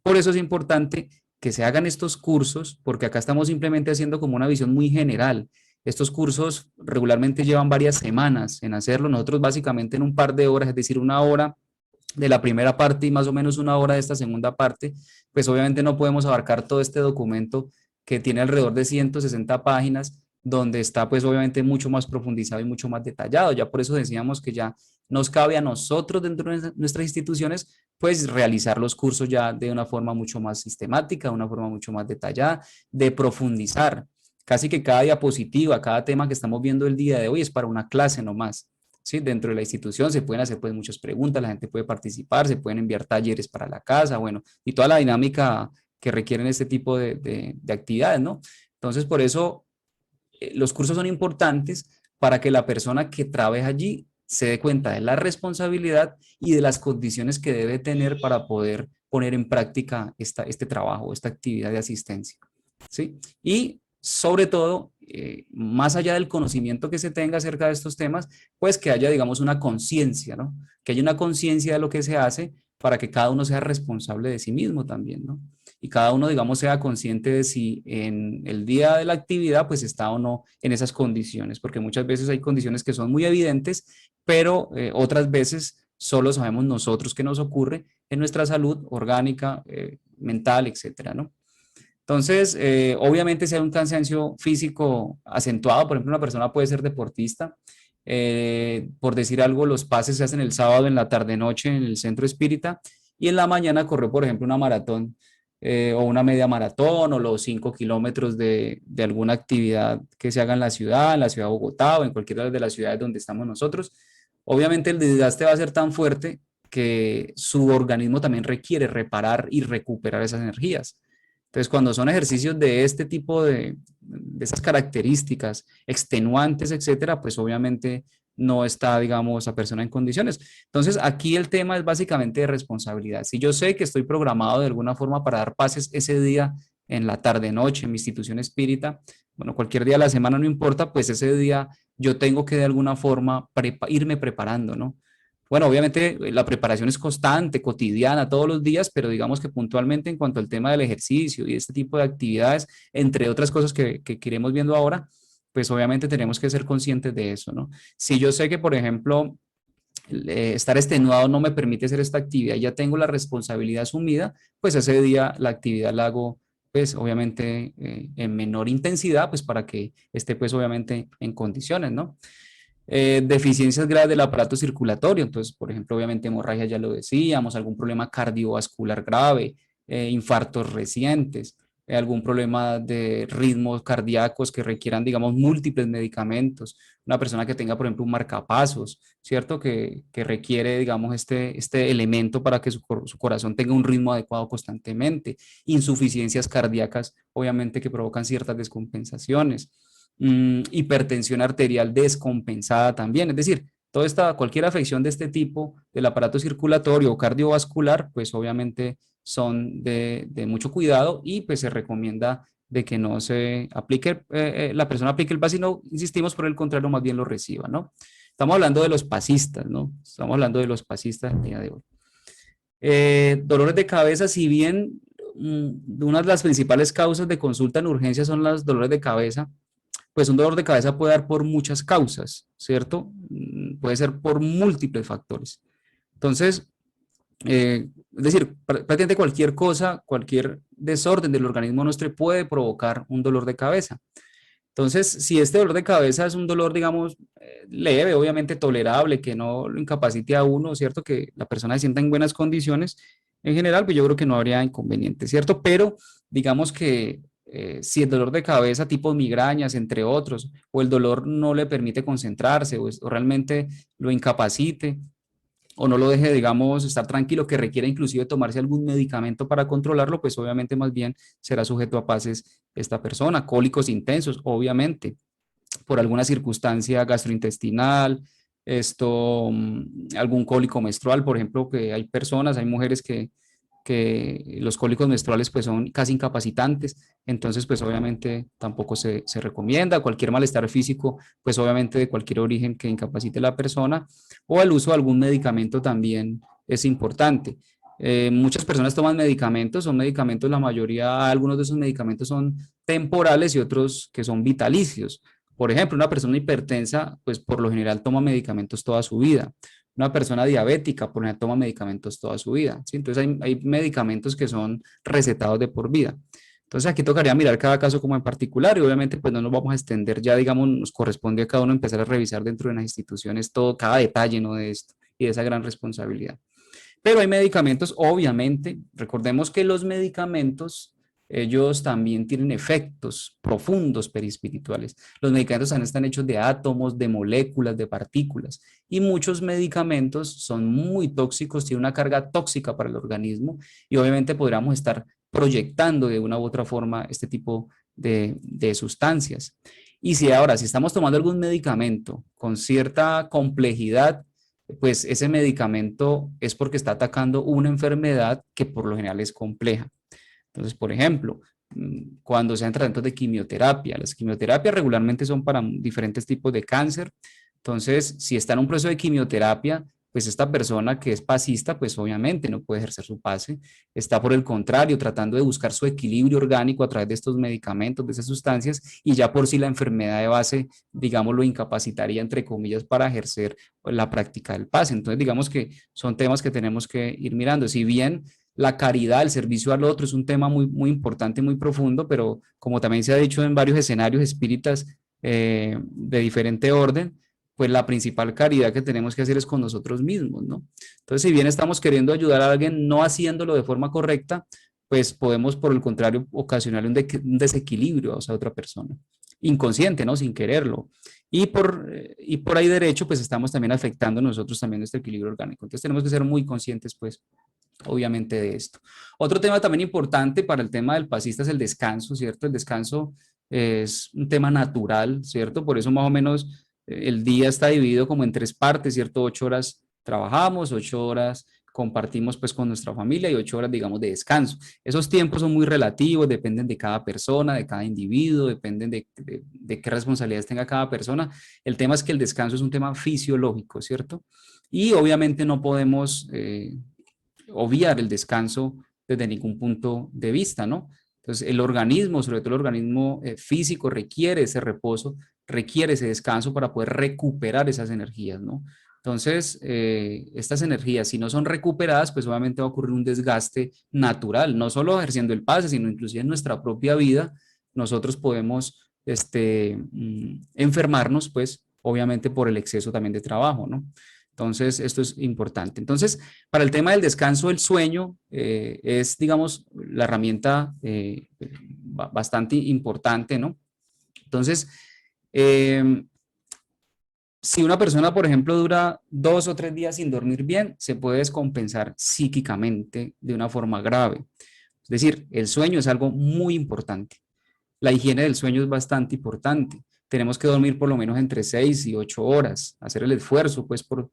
Por eso es importante que se hagan estos cursos, porque acá estamos simplemente haciendo como una visión muy general. Estos cursos regularmente llevan varias semanas en hacerlo. Nosotros básicamente en un par de horas, es decir, una hora de la primera parte y más o menos una hora de esta segunda parte, pues obviamente no podemos abarcar todo este documento que tiene alrededor de 160 páginas, donde está pues obviamente mucho más profundizado y mucho más detallado. Ya por eso decíamos que ya nos cabe a nosotros dentro de nuestras instituciones pues realizar los cursos ya de una forma mucho más sistemática, de una forma mucho más detallada, de profundizar. Casi que cada diapositiva, cada tema que estamos viendo el día de hoy es para una clase nomás. ¿Sí? Dentro de la institución se pueden hacer pues muchas preguntas, la gente puede participar, se pueden enviar talleres para la casa, bueno, y toda la dinámica que requieren este tipo de actividades, ¿no? Entonces, por eso los cursos son importantes para que la persona que trabaja allí se dé cuenta de la responsabilidad y de las condiciones que debe tener para poder poner en práctica este trabajo, esta actividad de asistencia, ¿sí? Y sobre todo, más allá del conocimiento que se tenga acerca de estos temas, pues que haya, digamos, una conciencia, ¿no? Que haya una conciencia de lo que se hace para que cada uno sea responsable de sí mismo también, ¿no? Y cada uno, digamos, sea consciente de si en el día de la actividad, pues está o no en esas condiciones, porque muchas veces hay condiciones que son muy evidentes, pero otras veces solo sabemos nosotros qué nos ocurre en nuestra salud orgánica, mental, etcétera, ¿no? Entonces, obviamente si hay un cansancio físico acentuado, por ejemplo, una persona puede ser deportista, por decir algo, los pases se hacen el sábado en la tarde-noche en el centro espírita y en la mañana corrió, por ejemplo, una maratón o una media maratón o los 5 kilómetros de alguna actividad que se haga en la ciudad de Bogotá o en cualquiera de las ciudades donde estamos nosotros. Obviamente el desgaste va a ser tan fuerte que su organismo también requiere reparar y recuperar esas energías. Entonces, cuando son ejercicios de este tipo de esas características extenuantes, etcétera, pues obviamente no está, digamos, la persona en condiciones. Entonces, aquí el tema es básicamente de responsabilidad. Si yo sé que estoy programado de alguna forma para dar pases ese día en la tarde-noche en mi institución espírita, bueno, cualquier día de la semana no importa, pues ese día yo tengo que de alguna forma irme preparando, ¿no? Bueno, obviamente la preparación es constante, cotidiana, todos los días, pero digamos que puntualmente en cuanto al tema del ejercicio y este tipo de actividades, entre otras cosas que iremos viendo ahora, pues obviamente tenemos que ser conscientes de eso, ¿no? Si yo sé que, por ejemplo, estar extenuado no me permite hacer esta actividad, ya tengo la responsabilidad asumida, pues ese día la actividad la hago, pues obviamente en menor intensidad, pues para que esté pues obviamente en condiciones, ¿no? Deficiencias graves del aparato circulatorio, entonces, por ejemplo, obviamente hemorragia, ya lo decíamos, algún problema cardiovascular grave, infartos recientes, algún problema de ritmos cardíacos que requieran, digamos, múltiples medicamentos, una persona que tenga, por ejemplo, un marcapasos, ¿cierto? Que requiere, digamos, este elemento para que su corazón tenga un ritmo adecuado constantemente, insuficiencias cardíacas, obviamente, que provocan ciertas descompensaciones, hipertensión arterial descompensada también, es decir, cualquier afección de este tipo del aparato circulatorio o cardiovascular, pues obviamente son de mucho cuidado y pues se recomienda de que no se aplique, la persona aplique el PAS, no insistimos, por el contrario, más bien lo reciba, ¿no? Estamos hablando de los pasistas, ¿no? Estamos hablando de los pasistas el día de hoy. Dolores de cabeza, si bien una de las principales causas de consulta en urgencia son los dolores de cabeza, pues un dolor de cabeza puede dar por muchas causas, ¿cierto? Puede ser por múltiples factores. Entonces, es decir, prácticamente cualquier cosa, cualquier desorden del organismo nuestro puede provocar un dolor de cabeza. Entonces, si este dolor de cabeza es un dolor, digamos, leve, obviamente tolerable, que no lo incapacite a uno, ¿cierto? Que la persona se sienta en buenas condiciones, en general, pues yo creo que no habría inconveniente, ¿cierto? Pero digamos que si el dolor de cabeza tipo migrañas, entre otros, o el dolor no le permite concentrarse o realmente lo incapacite, o no lo deje, digamos, estar tranquilo, que requiera inclusive tomarse algún medicamento para controlarlo, pues obviamente más bien será sujeto a pases esta persona. Cólicos intensos, obviamente, por alguna circunstancia gastrointestinal, algún cólico menstrual, por ejemplo, que hay personas, hay mujeres que los cólicos menstruales pues son casi incapacitantes, entonces pues obviamente tampoco se recomienda. Cualquier malestar físico, pues obviamente de cualquier origen que incapacite a la persona, o el uso de algún medicamento también es importante. Muchas personas toman medicamentos, son medicamentos, la mayoría, algunos de esos medicamentos son temporales y otros que son vitalicios. Por ejemplo, una persona hipertensa, pues por lo general toma medicamentos toda su vida. Una persona diabética, por ejemplo, toma medicamentos toda su vida, ¿sí? Entonces hay medicamentos que son recetados de por vida. Entonces aquí tocaría mirar cada caso como en particular y obviamente pues no nos vamos a extender, ya digamos nos corresponde a cada uno empezar a revisar dentro de las instituciones todo, cada detalle, ¿no? De esto y de esa gran responsabilidad. Pero hay medicamentos, obviamente, recordemos que los medicamentos, ellos también tienen efectos profundos perispirituales. Los medicamentos están hechos de átomos, de moléculas, de partículas, y muchos medicamentos son muy tóxicos, tienen una carga tóxica para el organismo, y obviamente podríamos estar proyectando de una u otra forma este tipo de sustancias. Y si ahora, si estamos tomando algún medicamento con cierta complejidad, pues ese medicamento es porque está atacando una enfermedad que por lo general es compleja. Entonces, por ejemplo, cuando se dan tratamientos de quimioterapia, las quimioterapias regularmente son para diferentes tipos de cáncer. Entonces, si está en un proceso de quimioterapia, pues esta persona que es pasista, pues obviamente no puede ejercer su pase. Está por el contrario tratando de buscar su equilibrio orgánico a través de estos medicamentos, de esas sustancias, y ya por sí la enfermedad de base, digamos, lo incapacitaría, entre comillas, para ejercer la práctica del pase. Entonces, digamos que son temas que tenemos que ir mirando. Si bien la caridad, el servicio al otro es un tema muy, muy importante, muy profundo, pero como también se ha dicho en varios escenarios espíritas de diferente orden, pues la principal caridad que tenemos que hacer es con nosotros mismos, ¿no? Entonces, si bien estamos queriendo ayudar a alguien no haciéndolo de forma correcta, pues podemos, por el contrario, ocasionarle un desequilibrio a esa otra persona, inconsciente, ¿no? Sin quererlo. Y por ahí derecho, pues estamos también afectando nosotros también nuestro equilibrio orgánico. Entonces, tenemos que ser muy conscientes, pues, obviamente de esto. Otro tema también importante para el tema del pasista es el descanso, ¿cierto? El descanso es un tema natural, ¿cierto? Por eso más o menos el día está dividido como en tres partes, ¿cierto? 8 horas trabajamos, 8 horas compartimos pues con nuestra familia y 8 horas, digamos, de descanso. Esos tiempos son muy relativos, dependen de cada persona, de cada individuo, dependen de qué responsabilidades tenga cada persona. El tema es que el descanso es un tema fisiológico, ¿cierto? Y obviamente no podemos obviar el descanso desde ningún punto de vista, ¿no? Entonces, el organismo, sobre todo el organismo físico, requiere ese reposo, requiere ese descanso para poder recuperar esas energías, ¿no? Entonces, estas energías, si no son recuperadas, pues obviamente va a ocurrir un desgaste natural, no solo ejerciendo el pase, sino inclusive en nuestra propia vida, nosotros podemos enfermarnos, pues obviamente por el exceso también de trabajo, ¿no? Entonces, esto es importante. Entonces, para el tema del descanso, el sueño es, digamos, la herramienta bastante importante, ¿no? Entonces, si una persona, por ejemplo, dura 2 o 3 días sin dormir bien, se puede descompensar psíquicamente de una forma grave. Es decir, el sueño es algo muy importante. La higiene del sueño es bastante importante. Tenemos que dormir por lo menos entre 6 y 8 horas, hacer el esfuerzo pues por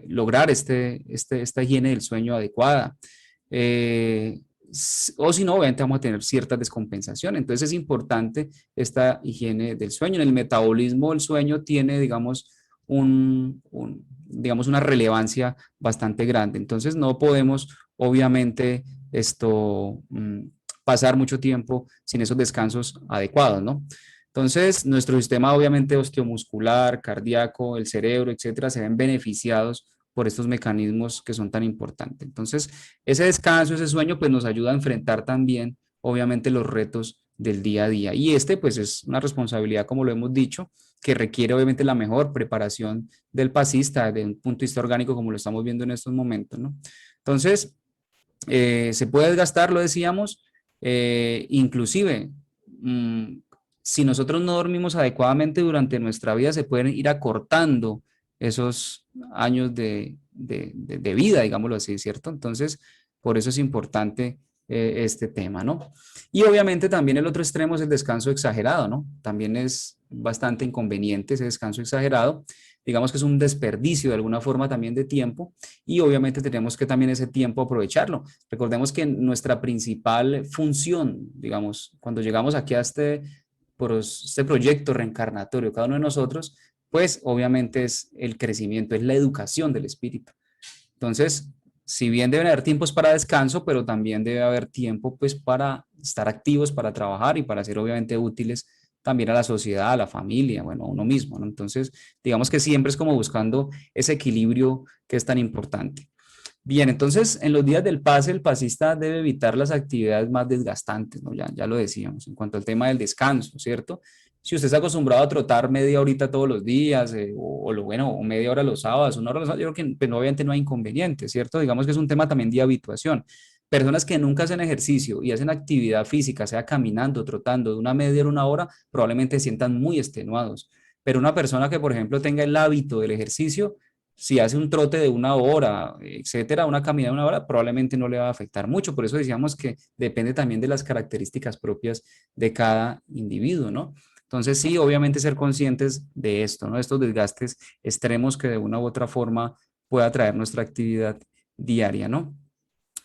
lograr esta higiene del sueño adecuada. Eh, o si no, obviamente vamos a tener cierta descompensación. Entonces es importante esta higiene del sueño. En el metabolismo del sueño tiene, digamos, digamos, una relevancia bastante grande. Entonces no podemos, obviamente, pasar mucho tiempo sin esos descansos adecuados, ¿no? Entonces, nuestro sistema obviamente osteomuscular, cardíaco, el cerebro, etcétera, se ven beneficiados por estos mecanismos que son tan importantes. Entonces, ese descanso, ese sueño, pues nos ayuda a enfrentar también, obviamente, los retos del día a día. Y pues es una responsabilidad, como lo hemos dicho, que requiere obviamente la mejor preparación del pasista desde un punto de vista orgánico, como lo estamos viendo en estos momentos, ¿no? Entonces, se puede desgastar, lo decíamos, inclusive, si nosotros no dormimos adecuadamente durante nuestra vida, se pueden ir acortando esos años de vida, digámoslo así, ¿cierto? Entonces, por eso es importante este tema, ¿no? Y obviamente también el otro extremo es el descanso exagerado, ¿no? También es bastante inconveniente ese descanso exagerado. Digamos que es un desperdicio de alguna forma también de tiempo y obviamente tenemos que también ese tiempo aprovecharlo. Recordemos que nuestra principal función, digamos, cuando llegamos aquí a este proyecto reencarnatorio, cada uno de nosotros, pues obviamente es el crecimiento, es la educación del espíritu. Entonces, si bien deben haber tiempos para descanso, pero también debe haber tiempo pues para estar activos, para trabajar y para ser obviamente útiles también a la sociedad, a la familia, bueno, a uno mismo, ¿no? Entonces, digamos que siempre es como buscando ese equilibrio que es tan importante. Bien, entonces en los días del pase el pasista debe evitar las actividades más desgastantes, ¿no? Ya lo decíamos, en cuanto al tema del descanso, ¿cierto? Si usted está acostumbrado a trotar media horita todos los días, o media hora los sábados, una hora los sábados, yo creo que pues, obviamente no hay inconveniente, ¿cierto? Digamos que es un tema también de habituación. Personas que nunca hacen ejercicio y hacen actividad física, sea caminando, trotando, de una media hora a una hora, probablemente se sientan muy extenuados. Pero una persona que, por ejemplo, tenga el hábito del ejercicio, si hace un trote de una hora, etcétera, una caminada de una hora, probablemente no le va a afectar mucho. Por eso decíamos que depende también de las características propias de cada individuo, ¿no? Entonces, sí, obviamente ser conscientes de esto, ¿no? Estos desgastes extremos que de una u otra forma pueda traer nuestra actividad diaria, ¿no?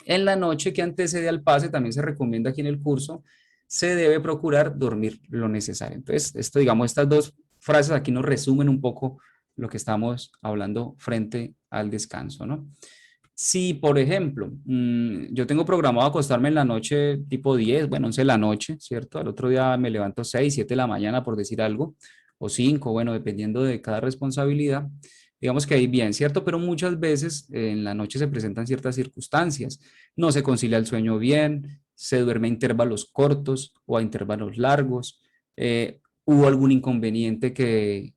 En la noche que antecede al pase, también se recomienda aquí en el curso, se debe procurar dormir lo necesario. Entonces, esto, digamos, estas dos frases aquí nos resumen un poco lo que estamos hablando frente al descanso, ¿no? Si, por ejemplo, yo tengo programado acostarme en la noche tipo 10, bueno, 11 de la noche, ¿cierto? Al otro día me levanto 6, 7 de la mañana, por decir algo, o 5, bueno, dependiendo de cada responsabilidad. Digamos que ahí bien, ¿cierto? Pero muchas veces en la noche se presentan ciertas circunstancias. No se concilia el sueño bien, se duerme a intervalos cortos o a intervalos largos. Hubo algún inconveniente que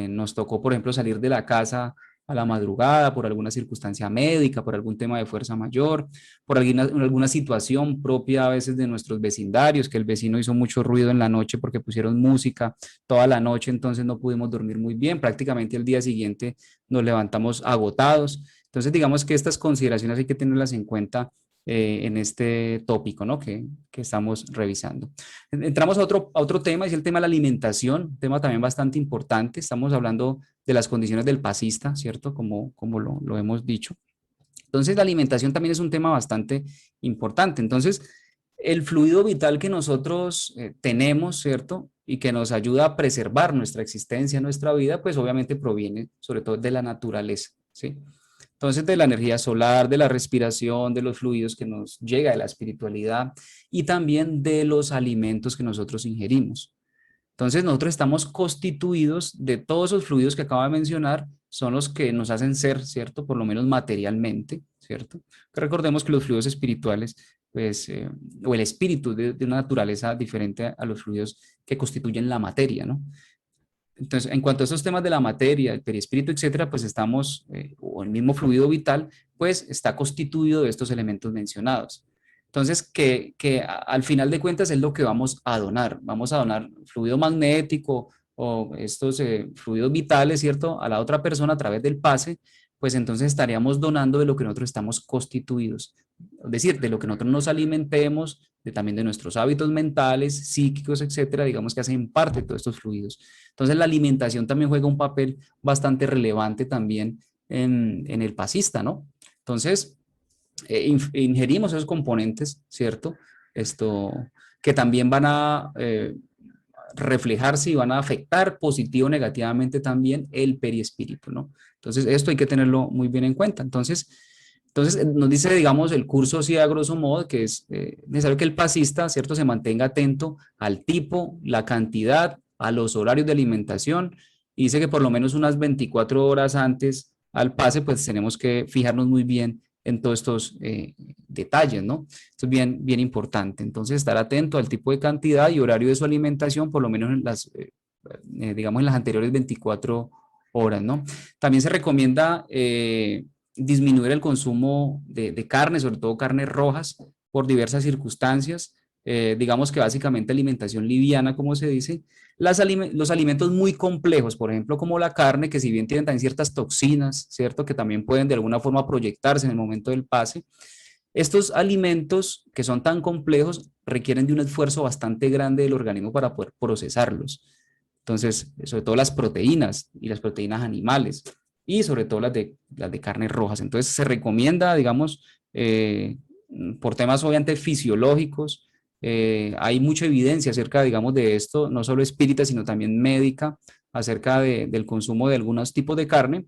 nos tocó, por ejemplo, salir de la casa a la madrugada por alguna circunstancia médica, por algún tema de fuerza mayor, por alguna situación propia a veces de nuestros vecindarios, que el vecino hizo mucho ruido en la noche porque pusieron música toda la noche, entonces no pudimos dormir muy bien, prácticamente el día siguiente nos levantamos agotados. Entonces digamos que estas consideraciones hay que tenerlas en cuenta en este tópico, ¿no? que estamos revisando. Entramos a otro tema, es el tema de la alimentación, tema también bastante importante. Estamos hablando de las condiciones del pasista, ¿cierto? Como lo hemos dicho. Entonces, la alimentación también es un tema bastante importante. Entonces, el fluido vital que nosotros tenemos, ¿cierto? Y que nos ayuda a preservar nuestra existencia, nuestra vida, pues obviamente proviene sobre todo de la naturaleza, ¿sí? Entonces, de la energía solar, de la respiración, de los fluidos que nos llega, de la espiritualidad y también de los alimentos que nosotros ingerimos. Entonces, nosotros estamos constituidos de todos esos fluidos que acabo de mencionar, son los que nos hacen ser, ¿cierto? Por lo menos materialmente, ¿cierto? Que recordemos que los fluidos espirituales, pues, o el espíritu de una naturaleza diferente a los fluidos que constituyen la materia, ¿no? Entonces, en cuanto a esos temas de la materia, el perispíritu, etcétera, pues estamos, o el mismo fluido vital, pues está constituido de estos elementos mencionados. Entonces, al final de cuentas es lo que vamos a donar fluido magnético o estos fluidos vitales, ¿cierto? A la otra persona a través del pase, pues entonces estaríamos donando de lo que nosotros estamos constituidos, es decir, de lo que nosotros nos alimentemos, también de nuestros hábitos mentales, psíquicos, etcétera, digamos que hacen parte de todos estos fluidos. Entonces la alimentación también juega un papel bastante relevante también en el pasista, ¿no? Entonces, ingerimos esos componentes, ¿cierto? Esto, que también van a reflejarse y van a afectar positivo o negativamente también el periespíritu, ¿no? Entonces, esto hay que tenerlo muy bien en cuenta. Entonces nos dice, digamos, el curso sí a grosso modo que es necesario que el pasista, ¿cierto?, se mantenga atento al tipo, la cantidad, a los horarios de alimentación, y dice que por lo menos unas 24 horas antes al pase, pues tenemos que fijarnos muy bien en todos estos detalles, ¿no? Esto es bien, bien importante. Entonces, estar atento al tipo de cantidad y horario de su alimentación, por lo menos en las, digamos, en las anteriores 24 horas, ¿no? También se recomienda disminuir el consumo de carne, sobre todo carnes rojas, por diversas circunstancias. Digamos que básicamente alimentación liviana, como se dice. Los alimentos muy complejos, por ejemplo, como la carne, que si bien tienen también ciertas toxinas, ¿cierto? Que también pueden de alguna forma proyectarse en el momento del pase. Estos alimentos que son tan complejos requieren de un esfuerzo bastante grande del organismo para poder procesarlos. Entonces, sobre todo las proteínas y las proteínas animales y sobre todo las de carnes rojas. Entonces, se recomienda, digamos, por temas obviamente fisiológicos, hay mucha evidencia acerca, digamos, de esto, no solo espírita, sino también médica, acerca del consumo de algunos tipos de carne.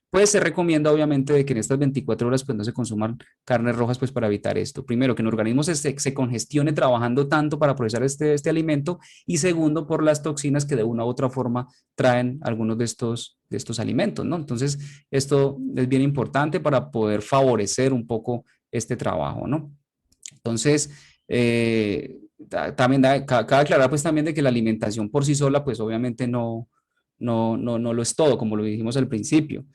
Pues se recomienda obviamente de que en estas 24 horas pues no se consuman carnes rojas pues para evitar esto. Primero, que el organismo se congestione trabajando tanto para procesar este alimento, y segundo, por las toxinas que de una u otra forma traen algunos de estos alimentos, ¿no? Entonces, esto es bien importante para poder favorecer un poco este trabajo, ¿no? Entonces, también cabe aclarar pues también de que la alimentación por sí sola pues obviamente no lo es todo, como lo dijimos al principio.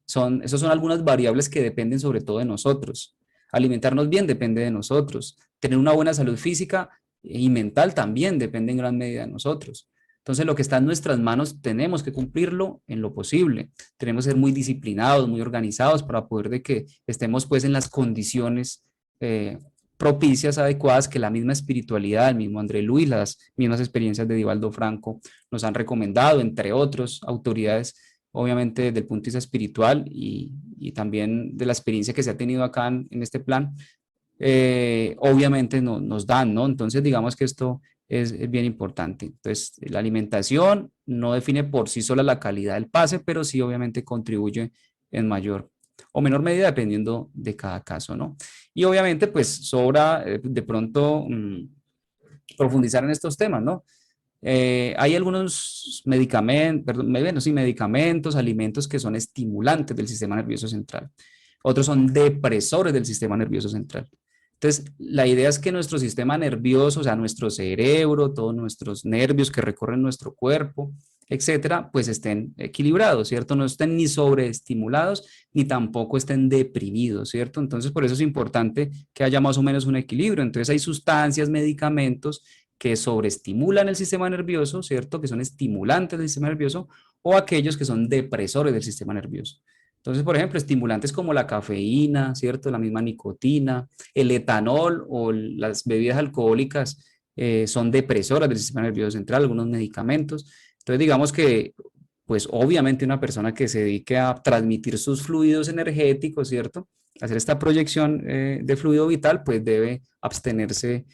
Esas son algunas variables que dependen sobre todo de nosotros. Alimentarnos bien depende de nosotros. Tener una buena salud física y mental también depende en gran medida de nosotros. Entonces, lo que está en nuestras manos tenemos que cumplirlo en lo posible. Tenemos que ser muy disciplinados, muy organizados para poder de que estemos pues en las condiciones propicias, adecuadas, que la misma espiritualidad, el mismo André Luis, las mismas experiencias de Divaldo Franco nos han recomendado, entre otros autoridades, obviamente desde el punto de vista espiritual y también de la experiencia que se ha tenido acá en este plan, obviamente nos dan, ¿no? Entonces, digamos que esto es bien importante. Entonces, la alimentación no define por sí sola la calidad del pase, pero sí obviamente contribuye en mayor o menor medida dependiendo de cada caso, ¿no? Y obviamente, pues sobra de pronto profundizar en estos temas, ¿no? Hay algunos medicamentos, perdón, bueno, sí, medicamentos, alimentos que son estimulantes del sistema nervioso central. Otros son depresores del sistema nervioso central. Entonces, la idea es que nuestro sistema nervioso, o sea, nuestro cerebro, todos nuestros nervios que recorren nuestro cuerpo, etcétera, pues estén equilibrados, ¿cierto? No estén ni sobreestimulados, ni tampoco estén deprimidos, ¿cierto? Entonces, por eso es importante que haya más o menos un equilibrio. Entonces, hay sustancias, medicamentos que sobreestimulan el sistema nervioso, ¿cierto? Que son estimulantes del sistema nervioso, o aquellos que son depresores del sistema nervioso. Entonces, por ejemplo, estimulantes como la cafeína, ¿cierto? La misma nicotina, el etanol o las bebidas alcohólicas son depresoras del sistema nervioso central, algunos medicamentos. Entonces, digamos que, pues obviamente una persona que se dedique a transmitir sus fluidos energéticos, ¿cierto? Hacer esta proyección de fluido vital, pues debe abstenerse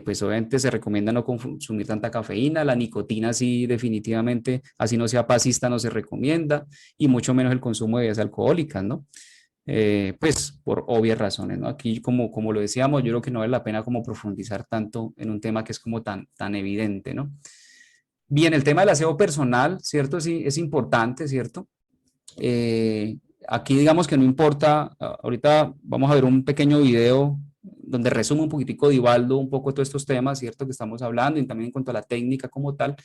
pues obviamente se recomienda no consumir tanta cafeína, la nicotina sí definitivamente, así no sea pasista, no se recomienda, y mucho menos el consumo de bebidas alcohólicas, ¿no? Pues por obvias razones, ¿no? Aquí como lo decíamos, yo creo que no vale la pena como profundizar tanto en un tema que es como tan evidente, ¿no? Bien, el tema del aseo personal, ¿cierto? Sí, es importante, ¿cierto? Aquí digamos que no importa, ahorita vamos a ver un pequeño video donde resume un poquitico Divaldo un poco todos estos temas, ¿cierto? Que estamos hablando, y también en cuanto a la técnica como tal,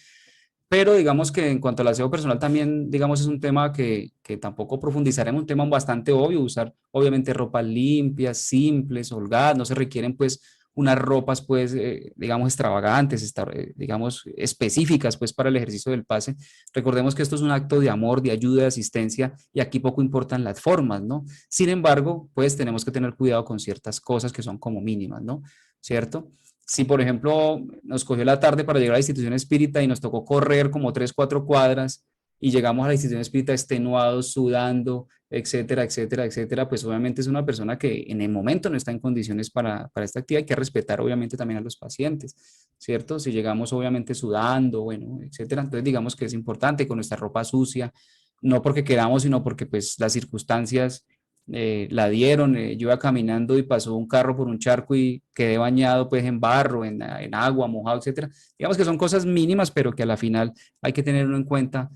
Pero digamos que en cuanto al aseo personal también, digamos, es un tema que tampoco profundizaremos, un tema bastante obvio, usar obviamente ropas limpias, simples, holgadas, no se requieren pues unas ropas pues, digamos, extravagantes, digamos, específicas pues para el ejercicio del pase. Recordemos que esto es un acto de amor, de ayuda, de asistencia y aquí poco importan las formas, ¿no? Sin embargo, pues tenemos que tener cuidado con ciertas cosas que son como mínimas, ¿no? ¿Cierto? Si, por ejemplo, nos cogió la tarde para llegar a la institución espírita y nos tocó correr como 3, 4 cuadras y llegamos a la institución espírita extenuados, sudando, etcétera, etcétera, etcétera, pues obviamente es una persona que en el momento no está en condiciones para esta actividad. Hay que respetar obviamente también a los pacientes, ¿cierto? Si llegamos obviamente sudando, bueno, etcétera, entonces digamos que es importante con nuestra ropa sucia, no porque queramos, sino porque pues las circunstancias la dieron, yo iba caminando y pasó un carro por un charco y quedé bañado pues en barro, en agua, mojado, etcétera. Digamos que son cosas mínimas, pero que a la final hay que tenerlo en cuenta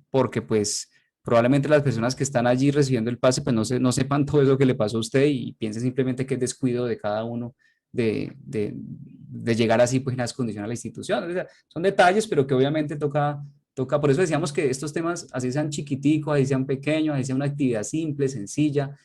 porque pues probablemente las personas que están allí recibiendo el pase pues no sepan todo eso que le pasó a usted y piensen simplemente que es descuido de cada uno de llegar así pues en las condiciones a la institución. O sea, son detalles, pero que obviamente toca, por eso decíamos que estos temas, así sean chiquiticos, así sean pequeños, así sea una actividad simple, sencilla,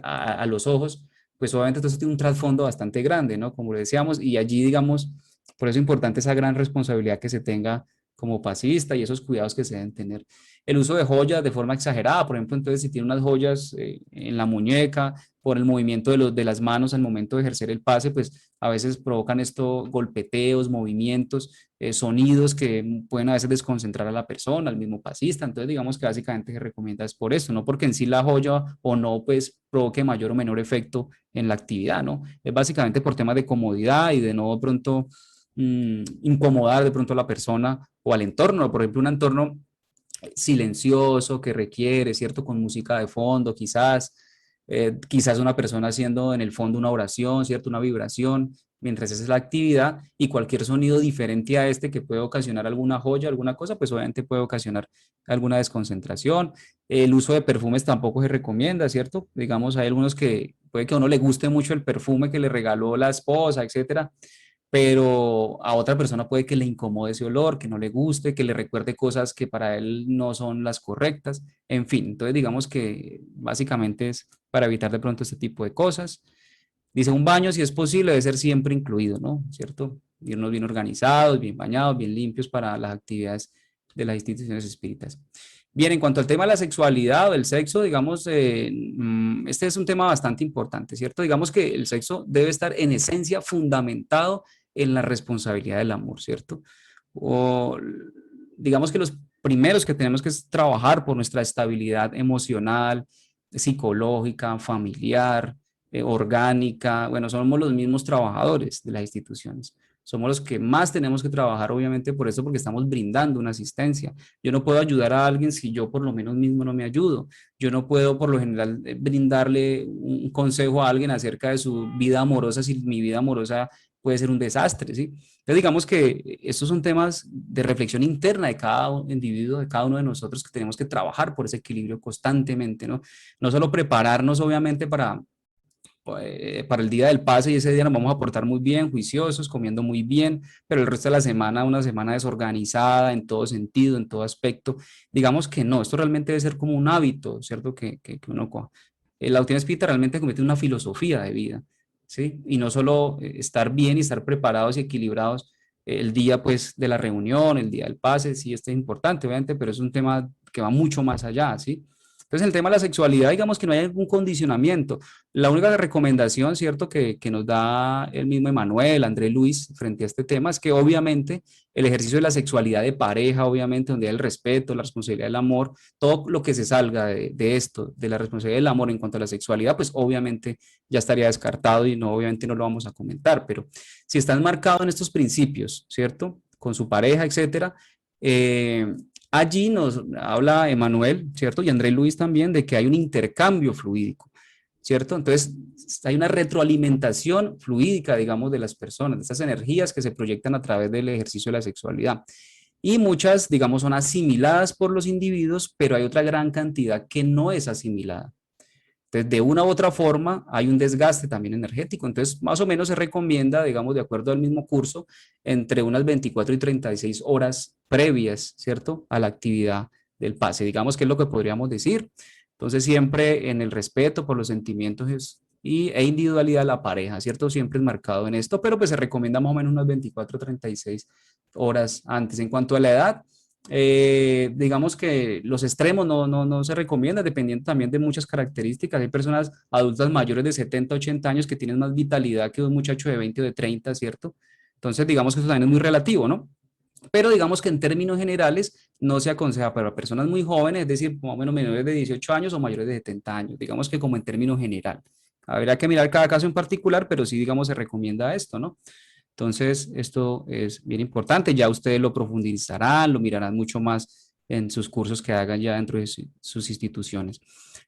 a los ojos, pues obviamente todo eso tiene un trasfondo bastante grande, ¿no? Como lo decíamos, y allí, digamos, por eso es importante esa gran responsabilidad que se tenga como pasista y esos cuidados que se deben tener. El uso de joyas de forma exagerada, por ejemplo, entonces si tiene unas joyas en la muñeca, por el movimiento de las manos al momento de ejercer el pase, pues a veces provocan esto golpeteos, movimientos, sonidos que pueden a veces desconcentrar a la persona, al mismo pasista. Entonces, digamos que básicamente se recomienda es por esto, no porque en sí la joya o no, pues provoque mayor o menor efecto en la actividad, ¿no? Es básicamente por temas de comodidad y de no de pronto incomodar de pronto a la persona o al entorno. Por ejemplo, un entorno silencioso que requiere, ¿cierto? Con música de fondo, quizás una persona haciendo en el fondo una oración, ¿cierto? Una vibración, mientras esa es la actividad y cualquier sonido diferente a este que puede ocasionar alguna joya, alguna cosa, pues obviamente puede ocasionar alguna desconcentración. El uso de perfumes tampoco se recomienda, ¿cierto? Digamos, hay algunos que puede que a uno le guste mucho el perfume que le regaló la esposa, etcétera, pero a otra persona puede que le incomode ese olor, que no le guste, que le recuerde cosas que para él no son las correctas, en fin, entonces digamos que básicamente es para evitar de pronto este tipo de cosas. Dice, un baño, si es posible, debe ser siempre incluido, ¿no? ¿Cierto? Irnos bien organizados, bien bañados, bien limpios para las actividades de las instituciones espíritas. Bien, en cuanto al tema de la sexualidad o del sexo, digamos, este es un tema bastante importante, ¿cierto? Digamos que el sexo debe estar en esencia fundamentado en la responsabilidad del amor, ¿cierto? O digamos que los primeros que tenemos que trabajar por nuestra estabilidad emocional, psicológica, familiar, orgánica, bueno, somos los mismos trabajadores de las instituciones. Somos los que más tenemos que trabajar, obviamente, por eso, porque estamos brindando una asistencia. Yo no puedo ayudar a alguien si yo por lo menos mismo no me ayudo. Yo no puedo, por lo general, brindarle un consejo a alguien acerca de su vida amorosa si mi vida amorosa puede ser un desastre, ¿sí? Entonces, digamos que estos son temas de reflexión interna de cada individuo, de cada uno de nosotros, que tenemos que trabajar por ese equilibrio constantemente, ¿no? No solo prepararnos, obviamente, para el día del pase y ese día nos vamos a portar muy bien, juiciosos, comiendo muy bien, pero el resto de la semana, una semana desorganizada en todo sentido, en todo aspecto. Digamos que no, esto realmente debe ser como un hábito, ¿cierto? Que uno coja. La doctrina espírita realmente comete una filosofía de vida, ¿sí? Y no solo estar bien y estar preparados y equilibrados el día pues de la reunión, el día del pase, sí, esto es importante, obviamente, pero es un tema que va mucho más allá, ¿sí? Entonces, el tema de la sexualidad, digamos que no hay algún condicionamiento. La única recomendación, ¿cierto?, que nos da el mismo Emanuel, André Luis, frente a este tema, es que obviamente el ejercicio de la sexualidad de pareja, obviamente, donde hay el respeto, la responsabilidad del amor, todo lo que se salga de esto, de la responsabilidad del amor en cuanto a la sexualidad, pues obviamente ya estaría descartado y no, obviamente no lo vamos a comentar, pero si están marcados en estos principios, ¿cierto?, con su pareja, etcétera, allí nos habla Emanuel, ¿cierto? Y André Luis también, de que hay un intercambio fluídico, ¿cierto? Entonces, hay una retroalimentación fluídica, digamos, de las personas, de esas energías que se proyectan a través del ejercicio de la sexualidad. Y muchas, digamos, son asimiladas por los individuos, pero hay otra gran cantidad que no es asimilada. Entonces, de una u otra forma, hay un desgaste también energético. Entonces, más o menos se recomienda, digamos, de acuerdo al mismo curso, entre unas 24 y 36 horas previas, ¿cierto? A la actividad del pase, digamos que es lo que podríamos decir. Entonces siempre en el respeto por los sentimientos e individualidad de la pareja, ¿cierto? Siempre es marcado en esto, pero pues se recomienda más o menos unas 24 36 horas antes. En cuanto a la edad, digamos que los extremos no se recomiendan, dependiendo también de muchas características. Hay personas adultas mayores de 70, 80 años que tienen más vitalidad que un muchacho de 20 o de 30, ¿cierto? Entonces, digamos que eso también es muy relativo, ¿no? Pero digamos que en términos generales no se aconseja para personas muy jóvenes, es decir, más o menos menores de 18 años o mayores de 70 años, digamos que como en términos general. Habrá que mirar cada caso en particular, pero sí, digamos, se recomienda esto, ¿no? Entonces, esto es bien importante, ya ustedes lo profundizarán, lo mirarán mucho más en sus cursos que hagan ya dentro de sus instituciones.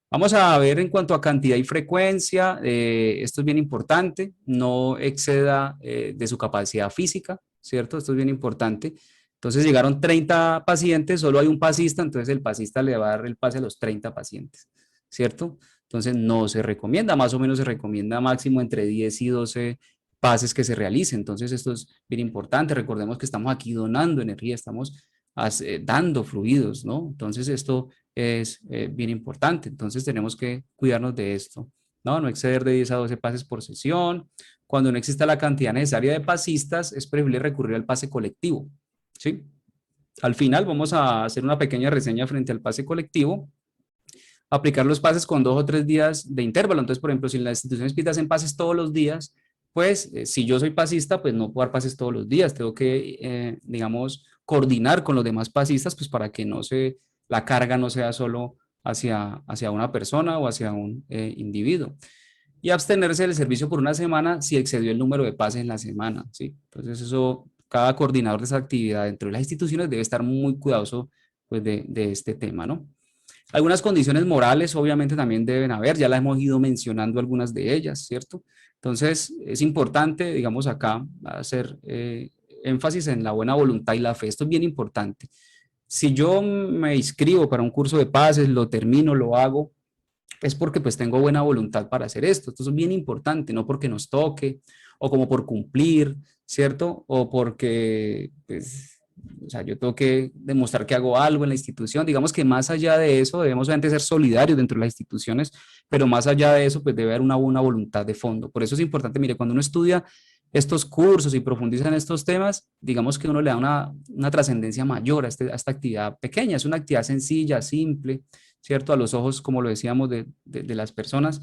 Vamos a ver en cuanto a cantidad y frecuencia, esto es bien importante, no exceda de su capacidad física, ¿cierto? Esto es bien importante. Entonces llegaron 30 pacientes, solo hay un pasista, entonces el pasista le va a dar el pase a los 30 pacientes, ¿cierto? Entonces no se recomienda, más o menos se recomienda máximo entre 10 y 12 pases que se realicen. Entonces esto es bien importante. Recordemos que estamos aquí donando energía, estamos dando fluidos, ¿no? Entonces esto es bien importante. Entonces tenemos que cuidarnos de esto, ¿no? No exceder de 10 a 12 pases por sesión. Cuando no exista la cantidad necesaria de pasistas, es preferible recurrir al pase colectivo, ¿sí? Al final vamos a hacer una pequeña reseña frente al pase colectivo. Aplicar los pases con 2 o 3 días de intervalo. Entonces, por ejemplo, si las instituciones PIT hacen pases todos los días, pues si yo soy pasista, pues no puedo dar pases todos los días. Tengo que, digamos, coordinar con los demás pasistas, pues para que la carga no sea solo hacia una persona o hacia un individuo. Y abstenerse del servicio por una semana si excedió el número de pases en la semana, ¿sí? Entonces eso, cada coordinador de esa actividad dentro de las instituciones debe estar muy cuidadoso pues, de este tema, ¿no? Algunas condiciones morales obviamente también deben haber, ya las hemos ido mencionando algunas de ellas, ¿cierto? Entonces es importante, digamos acá, hacer énfasis en la buena voluntad y la fe. Esto es bien importante. Si yo me inscribo para un curso de pases, lo termino, lo hago, es porque pues tengo buena voluntad para hacer esto. Esto es bien importante, no porque nos toque o como por cumplir, ¿cierto? O porque pues o sea, yo tengo que demostrar que hago algo en la institución. Digamos que más allá de eso, debemos obviamente ser solidarios dentro de las instituciones, pero más allá de eso, pues debe haber una buena voluntad de fondo. Por eso es importante, mire, cuando uno estudia estos cursos y profundiza en estos temas, digamos que uno le da una trascendencia mayor a esta actividad pequeña. Es una actividad sencilla, simple, ¿cierto? A los ojos, como lo decíamos, de las personas,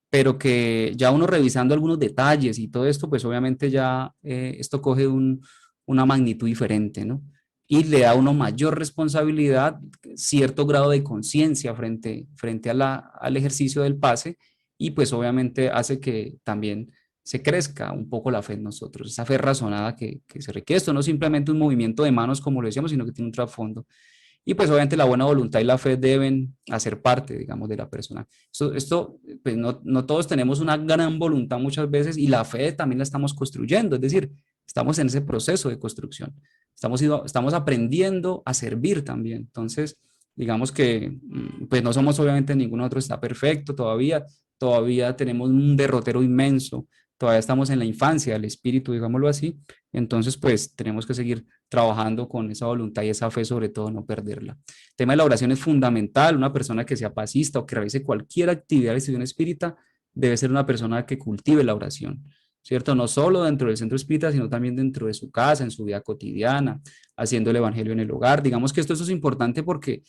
pero que ya uno revisando algunos detalles y todo esto, pues obviamente ya esto coge una magnitud diferente, ¿no? Y le da a uno mayor responsabilidad, cierto grado de conciencia frente al ejercicio del pase y pues obviamente hace que también se crezca un poco la fe en nosotros, esa fe razonada que se requiere. Esto no es simplemente un movimiento de manos como lo decíamos, sino que tiene un trasfondo. Y pues obviamente la buena voluntad y la fe deben hacer parte, digamos, de la persona. Esto pues no todos tenemos una gran voluntad muchas veces y la fe también la estamos construyendo, es decir, estamos en ese proceso de construcción. Estamos aprendiendo a servir también. Entonces, digamos que pues no somos obviamente ninguno otro está perfecto todavía tenemos un derrotero inmenso, todavía estamos en la infancia del espíritu, digámoslo así. Entonces, pues tenemos que seguir trabajando con esa voluntad y esa fe, sobre todo no perderla. El tema de la oración es fundamental. Una persona que sea pasista o que realice cualquier actividad de la institución espírita debe ser una persona que cultive la oración, ¿cierto? No solo dentro del centro espírita, sino también dentro de su casa, en su vida cotidiana, haciendo el evangelio en el hogar. Digamos que esto es importante porque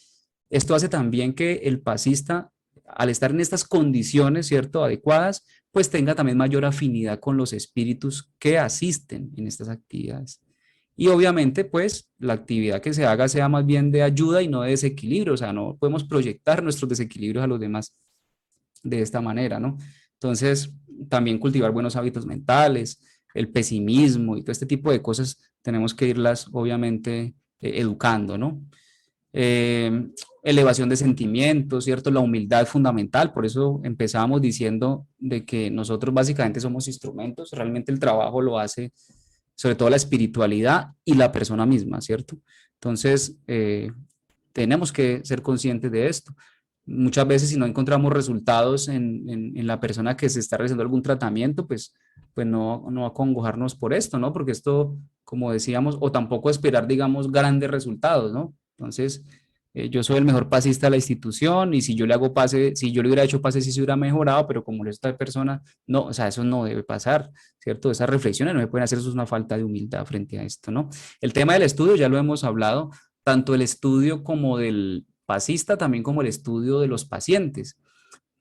esto hace también que el pasista, al estar en estas condiciones, ¿cierto?, adecuadas, pues tenga también mayor afinidad con los espíritus que asisten en estas actividades. Y obviamente, pues, la actividad que se haga sea más bien de ayuda y no de desequilibrio, o sea, no podemos proyectar nuestros desequilibrios a los demás de esta manera, ¿no? Entonces, también cultivar buenos hábitos mentales, el pesimismo y todo este tipo de cosas tenemos que irlas, obviamente, educando, ¿no? Elevación de sentimientos, ¿cierto? La humildad es fundamental, por eso empezábamos diciendo de que nosotros básicamente somos instrumentos, realmente el trabajo lo hace sobre todo la espiritualidad y la persona misma, ¿cierto? Entonces, tenemos que ser conscientes de esto. muchas veces si no encontramos resultados en la persona que se está realizando algún tratamiento, pues no acongojarnos por esto, ¿no? Porque esto, como decíamos, o tampoco esperar, digamos, grandes resultados, ¿no? Entonces, yo soy el mejor pasista de la institución y si yo le hago pase, si yo le hubiera hecho pase, sí se hubiera mejorado, pero como esta persona, no, o sea, eso no debe pasar, ¿cierto? Esas reflexiones no se pueden hacer, eso es una falta de humildad frente a esto, ¿no? El tema del estudio ya lo hemos hablado, tanto el estudio como del pasista, también como el estudio de los pacientes.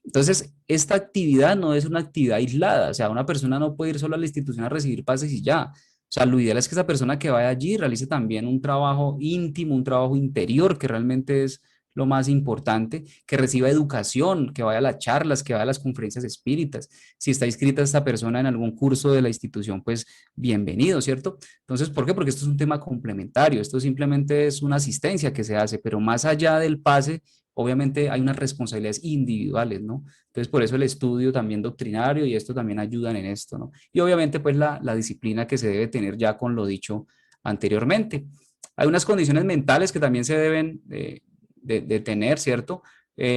Entonces, esta actividad no es una actividad aislada, o sea, una persona no puede ir solo a la institución a recibir pases y ya. O sea, lo ideal es que esa persona que vaya allí realice también un trabajo íntimo, un trabajo interior, que realmente es lo más importante, que reciba educación, que vaya a las charlas, que vaya a las conferencias espíritas. Si está inscrita esta persona en algún curso de la institución, pues bienvenido, ¿cierto? Entonces, ¿por qué? Porque esto es un tema complementario, esto simplemente es una asistencia que se hace, pero más allá del pase, obviamente hay unas responsabilidades individuales, ¿no? Entonces, por eso el estudio también doctrinario y esto también ayudan en esto, ¿no? Y obviamente, pues la disciplina que se debe tener ya con lo dicho anteriormente. Hay unas condiciones mentales que también se deben de tener, ¿cierto?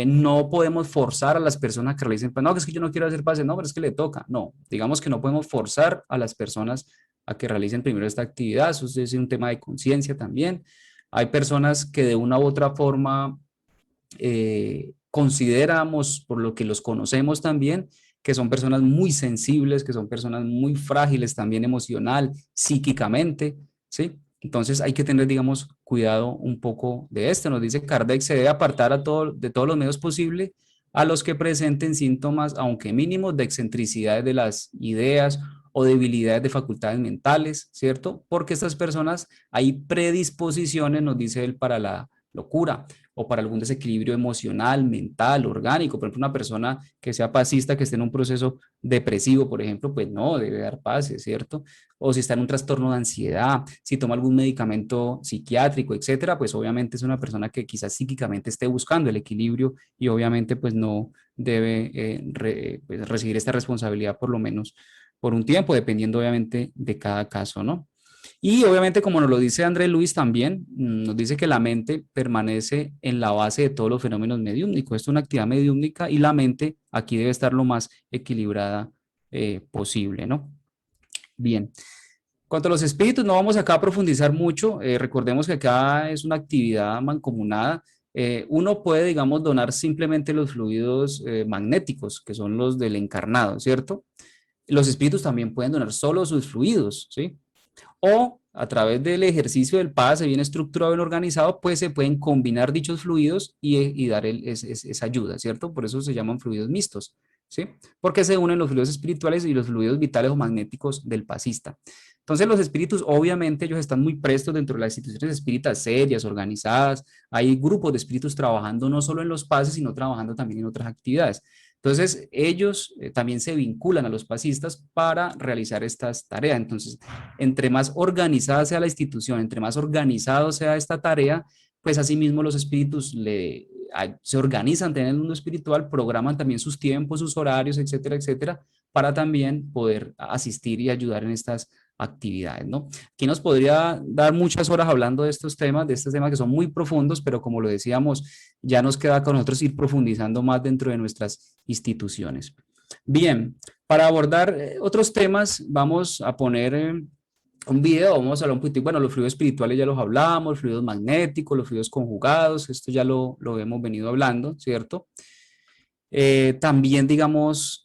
No podemos forzar a las personas que realicen, pues no, que es que yo no quiero hacer pase, no, pero es que le toca. No, digamos que no podemos forzar a las personas a que realicen primero esta actividad, eso es un tema de conciencia también. Hay personas que de una u otra forma consideramos, por lo que los conocemos también, que son personas muy sensibles, que son personas muy frágiles también emocional, psíquicamente, ¿sí? Entonces hay que tener, digamos, cuidado un poco de esto. Nos dice Kardec, se debe apartar de todos los medios posibles a los que presenten síntomas, aunque mínimos, de excentricidades de las ideas o debilidades de facultades mentales, ¿cierto? Porque estas personas, hay predisposiciones, nos dice él, para la locura o para algún desequilibrio emocional, mental, orgánico. Por ejemplo, una persona que sea pasista, que esté en un proceso depresivo, por ejemplo, pues no debe dar pase, ¿cierto? O si está en un trastorno de ansiedad, si toma algún medicamento psiquiátrico, etcétera, pues obviamente es una persona que quizás psíquicamente esté buscando el equilibrio y obviamente pues no debe pues, recibir esta responsabilidad por lo menos por un tiempo, dependiendo obviamente de cada caso, ¿no? Y obviamente, como nos lo dice André Luis también, nos dice que la mente permanece en la base de todos los fenómenos mediúmnicos. Esto es una actividad mediúmnica y la mente aquí debe estar lo más equilibrada posible, ¿no? Bien. Cuanto a los espíritus, no vamos acá a profundizar mucho. Recordemos que acá es una actividad mancomunada. Uno puede, digamos, donar simplemente los fluidos magnéticos, que son los del encarnado, ¿cierto? Los espíritus también pueden donar solo sus fluidos, ¿sí? O a través del ejercicio del pase bien estructurado, bien organizado, pues se pueden combinar dichos fluidos y dar esa ayuda, ¿cierto? Por eso se llaman fluidos mixtos, ¿sí? Porque se unen los fluidos espirituales y los fluidos vitales o magnéticos del pasista. Entonces los espíritus, obviamente, ellos están muy prestos dentro de las instituciones espíritas serias, organizadas. Hay grupos de espíritus trabajando no solo en los pases, sino trabajando también en otras actividades. Entonces, ellos también se vinculan a los pasistas para realizar estas tareas. Entonces, entre más organizada sea la institución, entre más organizado sea esta tarea, pues asimismo los espíritus se organizan en el mundo espiritual, programan también sus tiempos, sus horarios, etcétera, etcétera, para también poder asistir y ayudar en estas actividades, ¿no? Aquí nos podría dar muchas horas hablando de estos temas que son muy profundos, pero como lo decíamos, ya nos queda con nosotros ir profundizando más dentro de nuestras instituciones. Bien, para abordar otros temas, vamos a poner un video, vamos a hablar un poquito, bueno, los fluidos espirituales ya los hablamos, fluidos magnéticos, los fluidos conjugados, esto ya lo hemos venido hablando, ¿cierto? También, digamos,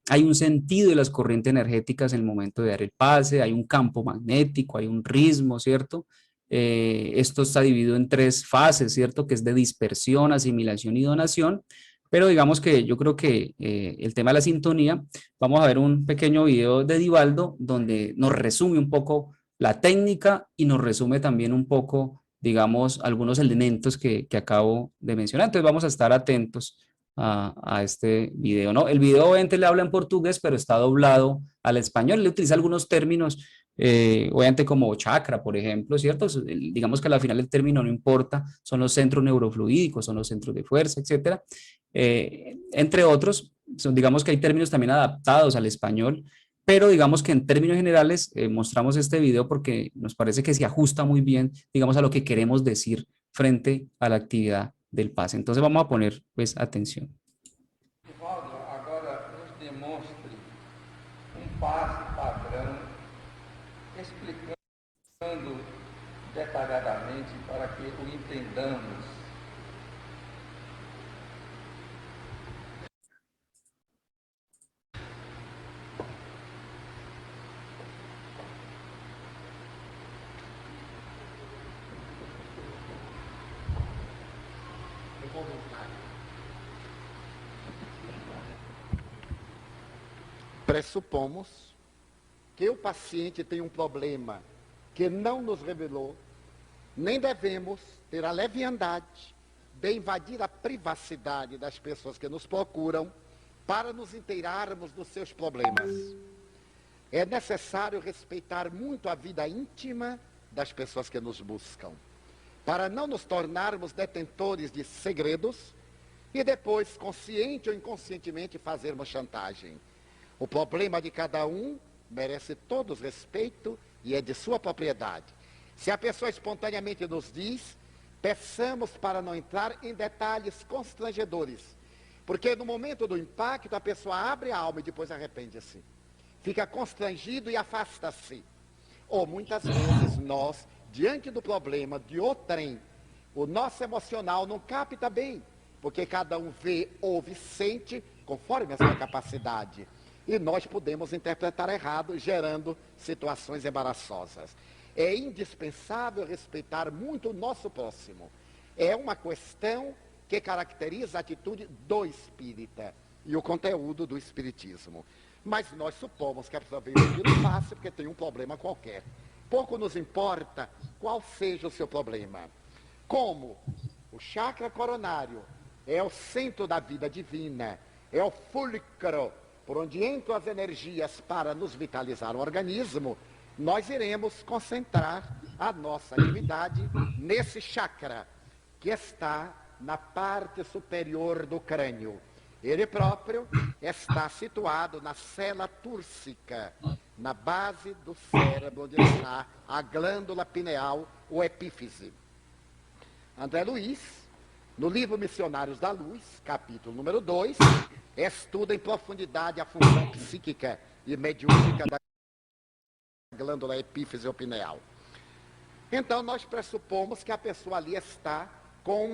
hay un sentido de las corrientes energéticas en el momento de dar el pase, hay un campo magnético, hay un ritmo, ¿cierto? Esto está dividido en tres fases, ¿cierto? Que es de dispersión, asimilación y donación. Pero digamos que yo creo que el tema de la sintonía, vamos a ver un pequeño video de Divaldo donde nos resume un poco la técnica y nos resume también un poco, digamos, algunos elementos que acabo de mencionar. Entonces vamos a estar atentos a este video, ¿no? El video obviamente le habla en portugués, pero está doblado al español. Le utiliza algunos términos, obviamente como chakra, por ejemplo, ¿cierto? Digamos que al final el término no importa, son los centros neurofluídicos, son los centros de fuerza, etcétera. Entre otros, digamos que hay términos también adaptados al español, pero digamos que en términos generales mostramos este video porque nos parece que se ajusta muy bien, digamos, a lo que queremos decir frente a la actividad del pase. Entonces vamos a poner pues atención. Valdo, agora nos demonstre passe padrão, explicando detalhadamente para que o entendamos. Pressupomos que o paciente tem um problema que não nos revelou, nem devemos ter a leviandade de invadir a privacidade das pessoas que nos procuram para nos inteirarmos dos seus problemas. É necessário respeitar muito a vida íntima das pessoas que nos buscam, para não nos tornarmos detentores de segredos e depois, consciente ou inconscientemente, fazermos chantagem. O problema de cada um merece todos respeito e é de sua propriedade. Se a pessoa espontaneamente nos diz, peçamos para não entrar em detalhes constrangedores, porque no momento do impacto a pessoa abre a alma e depois arrepende-se, fica constrangido e afasta-se. Ou muitas vezes nós, diante do problema de outrem, o nosso emocional não capta bem, porque cada um vê, ouve, sente conforme a sua capacidade. E nós podemos interpretar errado, gerando situações embaraçosas. É indispensável respeitar muito o nosso próximo. É uma questão que caracteriza a atitude do espírita e o conteúdo do espiritismo. Mas nós supomos que a pessoa veio pedir um passe porque tem um problema qualquer. Pouco nos importa qual seja o seu problema. Como o chakra coronário é o centro da vida divina, é o fulcro por onde entram as energias para nos vitalizar o organismo, nós iremos concentrar a nossa atividade nesse chakra, que está na parte superior do crânio. Ele próprio está situado na célula túrcica, na base do cérebro, onde está a glândula pineal, ou epífise. André Luiz, no livro Missionários da Luz, capítulo número 2, estuda em profundidade a função psíquica e mediúnica da glândula epífise ou pineal. Então, nós pressupomos que a pessoa ali está com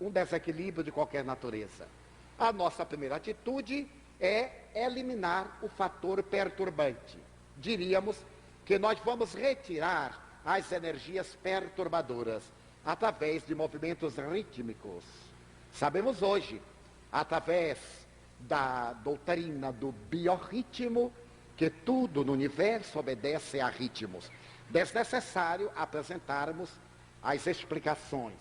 um desequilíbrio de qualquer natureza. A nossa primeira atitude é eliminar o fator perturbante. Diríamos que nós vamos retirar as energias perturbadoras através de movimentos rítmicos. Sabemos hoje, através da doutrina do biorritmo, que tudo no universo obedece a ritmos. Desnecessário apresentarmos as explicações,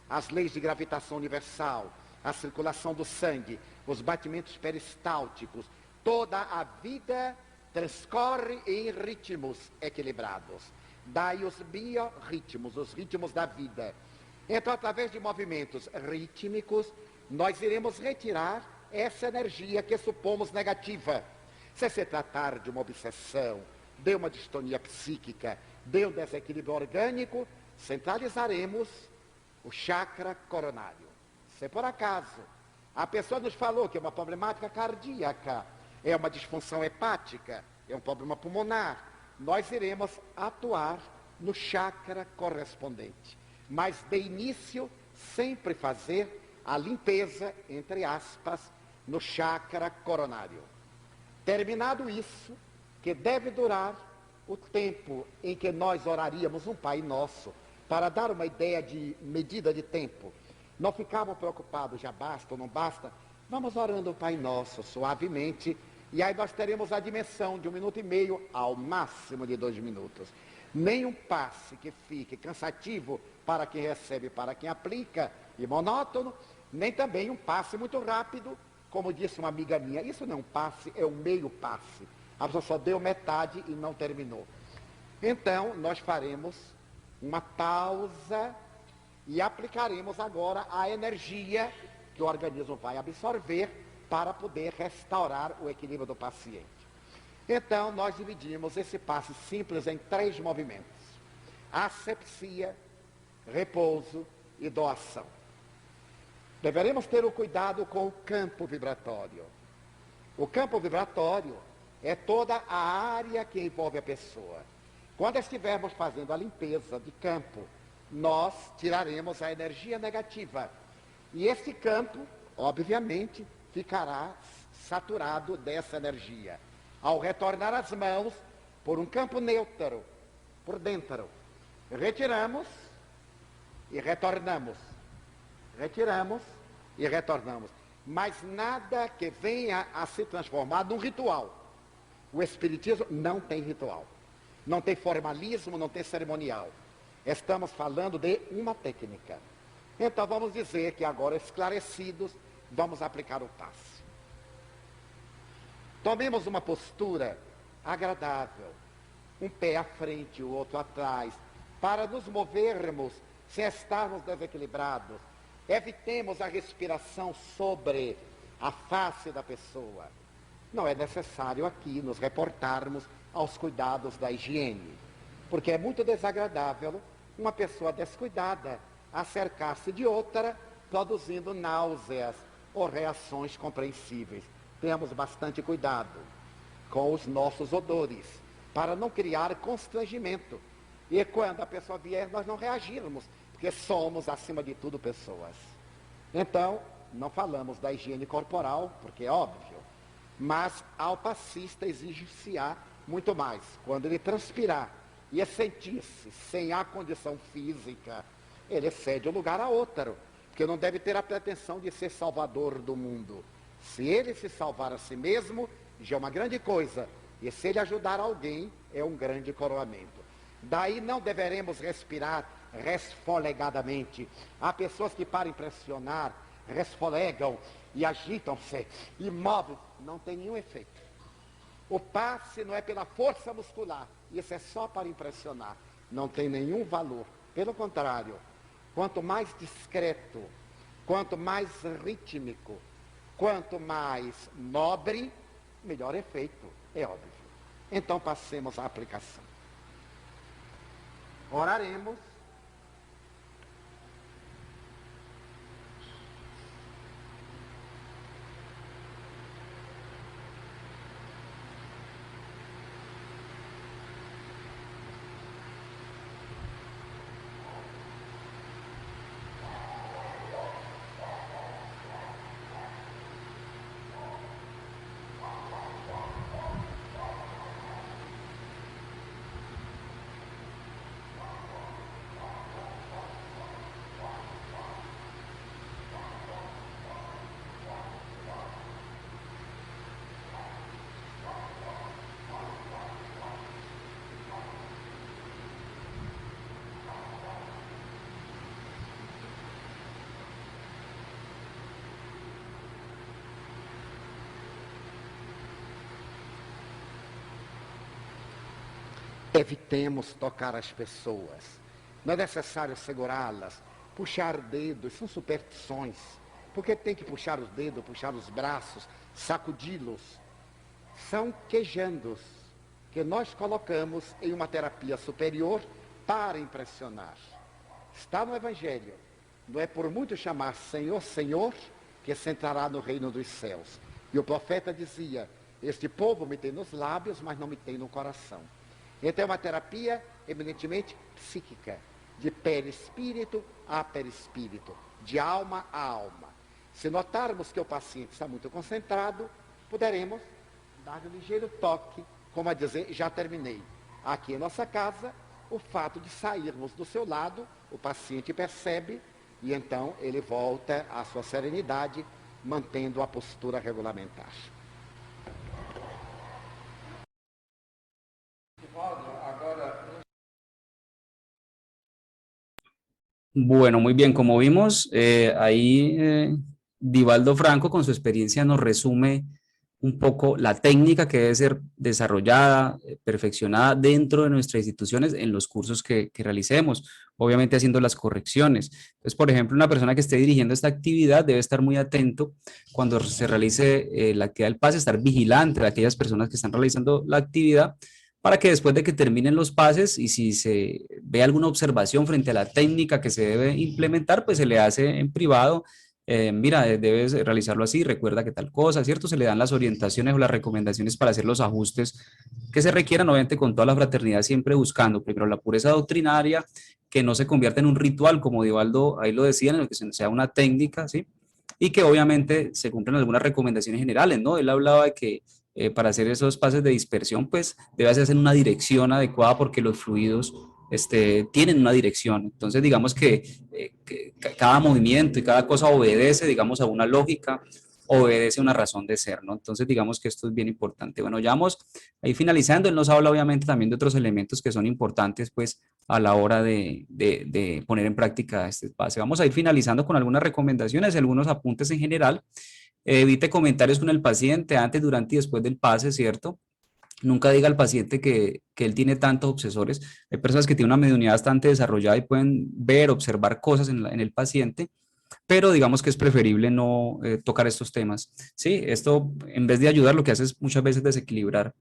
as leis de gravitação universal, a circulação do sangue, os batimentos peristálticos. Toda a vida transcorre em ritmos equilibrados. Daí os biorritmos, os ritmos da vida. Então, através de movimentos rítmicos, nós iremos retirar essa energia que supomos negativa. Se se tratar de uma obsessão, de uma distonia psíquica, de um desequilíbrio orgânico, centralizaremos o chakra coronário. Se por acaso a pessoa nos falou que é uma problemática cardíaca, é uma disfunção hepática, é um problema pulmonar, nós iremos atuar no chakra correspondente. Mas de início, sempre fazer a limpeza, entre aspas, no chakra coronário. Terminado isso, que deve durar o tempo em que nós oraríamos um Pai Nosso, para dar uma ideia de medida de tempo. Não ficamos preocupados, já basta ou não basta? Vamos orando o Pai Nosso suavemente, e aí nós teremos a dimensão de 1 minuto e meio ao máximo de 2 minutos. Nenhum passe que fique cansativo para quem recebe, para quem aplica, e monótono, nem também um passe muito rápido, como disse uma amiga minha, isso não é um passe, é um meio passe. A pessoa só deu metade e não terminou. Então, nós faremos uma pausa e aplicaremos agora a energia que o organismo vai absorver para poder restaurar o equilíbrio do paciente. Então, nós dividimos esse passe simples em 3 movimentos: asepsia, repouso e doação. Deveremos ter o cuidado com o campo vibratório. O campo vibratório é toda a área que envolve a pessoa. Quando estivermos fazendo a limpeza de campo, nós tiraremos a energia negativa. E esse campo, obviamente, ficará saturado dessa energia. Ao retornar as mãos por um campo neutro, por dentro, retiramos e retornamos. Retiramos e retornamos. Mas nada que venha a se transformar num ritual. O Espiritismo não tem ritual. Não tem formalismo, não tem cerimonial. Estamos falando de uma técnica. Então vamos dizer que agora esclarecidos, vamos aplicar o passe. Tomemos uma postura agradável. Um pé à frente, o outro atrás, para nos movermos sem estarmos desequilibrados. Evitemos a respiração sobre a face da pessoa. Não é necessário aqui nos reportarmos aos cuidados da higiene, porque é muito desagradável uma pessoa descuidada acercar-se de outra, produzindo náuseas ou reações compreensíveis. Tenhamos bastante cuidado com os nossos odores, para não criar constrangimento. E quando a pessoa vier, nós não reagirmos, porque somos, acima de tudo, pessoas. Então, não falamos da higiene corporal, porque é óbvio, mas ao passista exige-se-á muito mais. Quando ele transpirar e sentir-se sem a condição física, ele cede o lugar a outro, porque não deve ter a pretensão de ser salvador do mundo. Se ele se salvar a si mesmo, já é uma grande coisa, e se ele ajudar alguém, é um grande coroamento. Daí não deveremos respirar resfolegadamente. Há pessoas que, para impressionar, resfolegam e agitam-se e movem. Não tem nenhum efeito. O passe não é pela força muscular. Isso é só para impressionar. Não tem nenhum valor. Pelo contrário, quanto mais discreto, quanto mais rítmico, quanto mais nobre, melhor efeito. É óbvio. Então passemos à aplicação. Oraremos. Evitemos tocar as pessoas. Não é necessário segurá-las, puxar dedos, são superstições. Porque tem que puxar os dedos, puxar os braços, sacudi-los. São quejandos que nós colocamos em uma terapia superior para impressionar. Está no Evangelho. Não é por muito chamar Senhor, Senhor, que se entrará no reino dos céus. E o profeta dizia, este povo me tem nos lábios, mas não me tem no coração. Então é uma terapia eminentemente psíquica, de perispírito a perispírito, de alma a alma. Se notarmos que o paciente está muito concentrado, poderemos dar um ligeiro toque, como a dizer, já terminei. Aqui em nossa casa, o fato de sairmos do seu lado, o paciente percebe e então ele volta à sua serenidade, mantendo a postura regulamentar. Bueno, muy bien, como vimos, Divaldo Franco con su experiencia nos resume un poco la técnica que debe ser desarrollada, perfeccionada dentro de nuestras instituciones en los cursos que realicemos, obviamente haciendo las correcciones. Entonces, por ejemplo, una persona que esté dirigiendo esta actividad debe estar muy atento cuando se realice la actividad del pase, estar vigilante de aquellas personas que están realizando la actividad, para que después de que terminen los pases y si se ve alguna observación frente a la técnica que se debe implementar, pues se le hace en privado mira, debes realizarlo así, recuerda que tal cosa, ¿cierto? Se le dan las orientaciones o las recomendaciones para hacer los ajustes que se requieran, obviamente con toda la fraternidad, siempre buscando primero la pureza doctrinaria, que no se convierta en un ritual, como Divaldo ahí lo decía, en el que sea una técnica, ¿sí? Y que obviamente se cumplan algunas recomendaciones generales, ¿no? Él hablaba de que para hacer esos pases de dispersión, pues debe hacerse en una dirección adecuada porque los fluidos tienen una dirección. Entonces, digamos que cada movimiento y cada cosa obedece, digamos, a una lógica, obedece a una razón de ser, ¿no? Entonces, digamos que esto es bien importante. Bueno, ya vamos ahí finalizando. Él nos habla, obviamente, también de otros elementos que son importantes, pues, a la hora de poner en práctica este espacio. Vamos a ir finalizando con algunas recomendaciones, algunos apuntes en general. Evite comentarios con el paciente antes, durante y después del pase, ¿cierto? Nunca diga al paciente que él tiene tantos obsesores. Hay personas que tienen una mediunidad bastante desarrollada y pueden ver, observar cosas en el paciente, pero digamos que es preferible no tocar estos temas. Sí, esto en vez de ayudar, lo que hace es muchas veces desequilibrar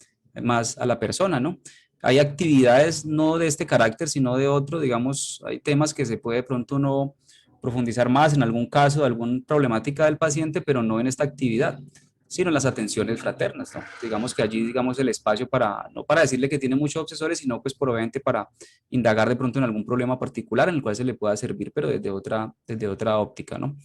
más a la persona, ¿no? Hay actividades no de este carácter, sino de otro, digamos, hay temas que se puede de pronto no profundizar más en algún caso, alguna problemática del paciente, pero no en esta actividad, sino en las atenciones fraternas, ¿no? Digamos que allí, digamos, el espacio para, no para decirle que tiene muchos obsesores, sino pues probablemente para indagar de pronto en algún problema particular en el cual se le pueda servir, pero desde otra óptica, ¿no?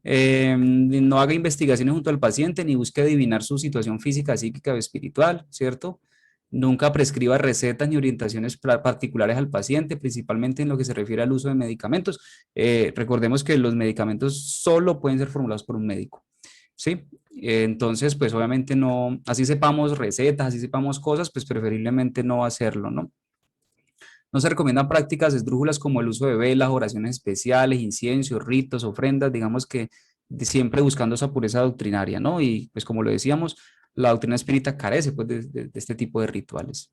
No haga investigaciones junto al paciente, ni busque adivinar su situación física, psíquica o espiritual, ¿cierto? Nunca prescriba recetas ni orientaciones particulares al paciente, principalmente en lo que se refiere al uso de medicamentos. Recordemos que los medicamentos solo pueden ser formulados por un médico, ¿sí? Entonces, pues obviamente no, así sepamos recetas, así sepamos cosas, pues preferiblemente no hacerlo, ¿no? No se recomiendan prácticas esdrújulas como el uso de velas, oraciones especiales, inciensos, ritos, ofrendas, digamos que siempre buscando esa pureza doctrinaria, ¿no? Y pues como lo decíamos, la doctrina espírita carece pues de este tipo de rituales.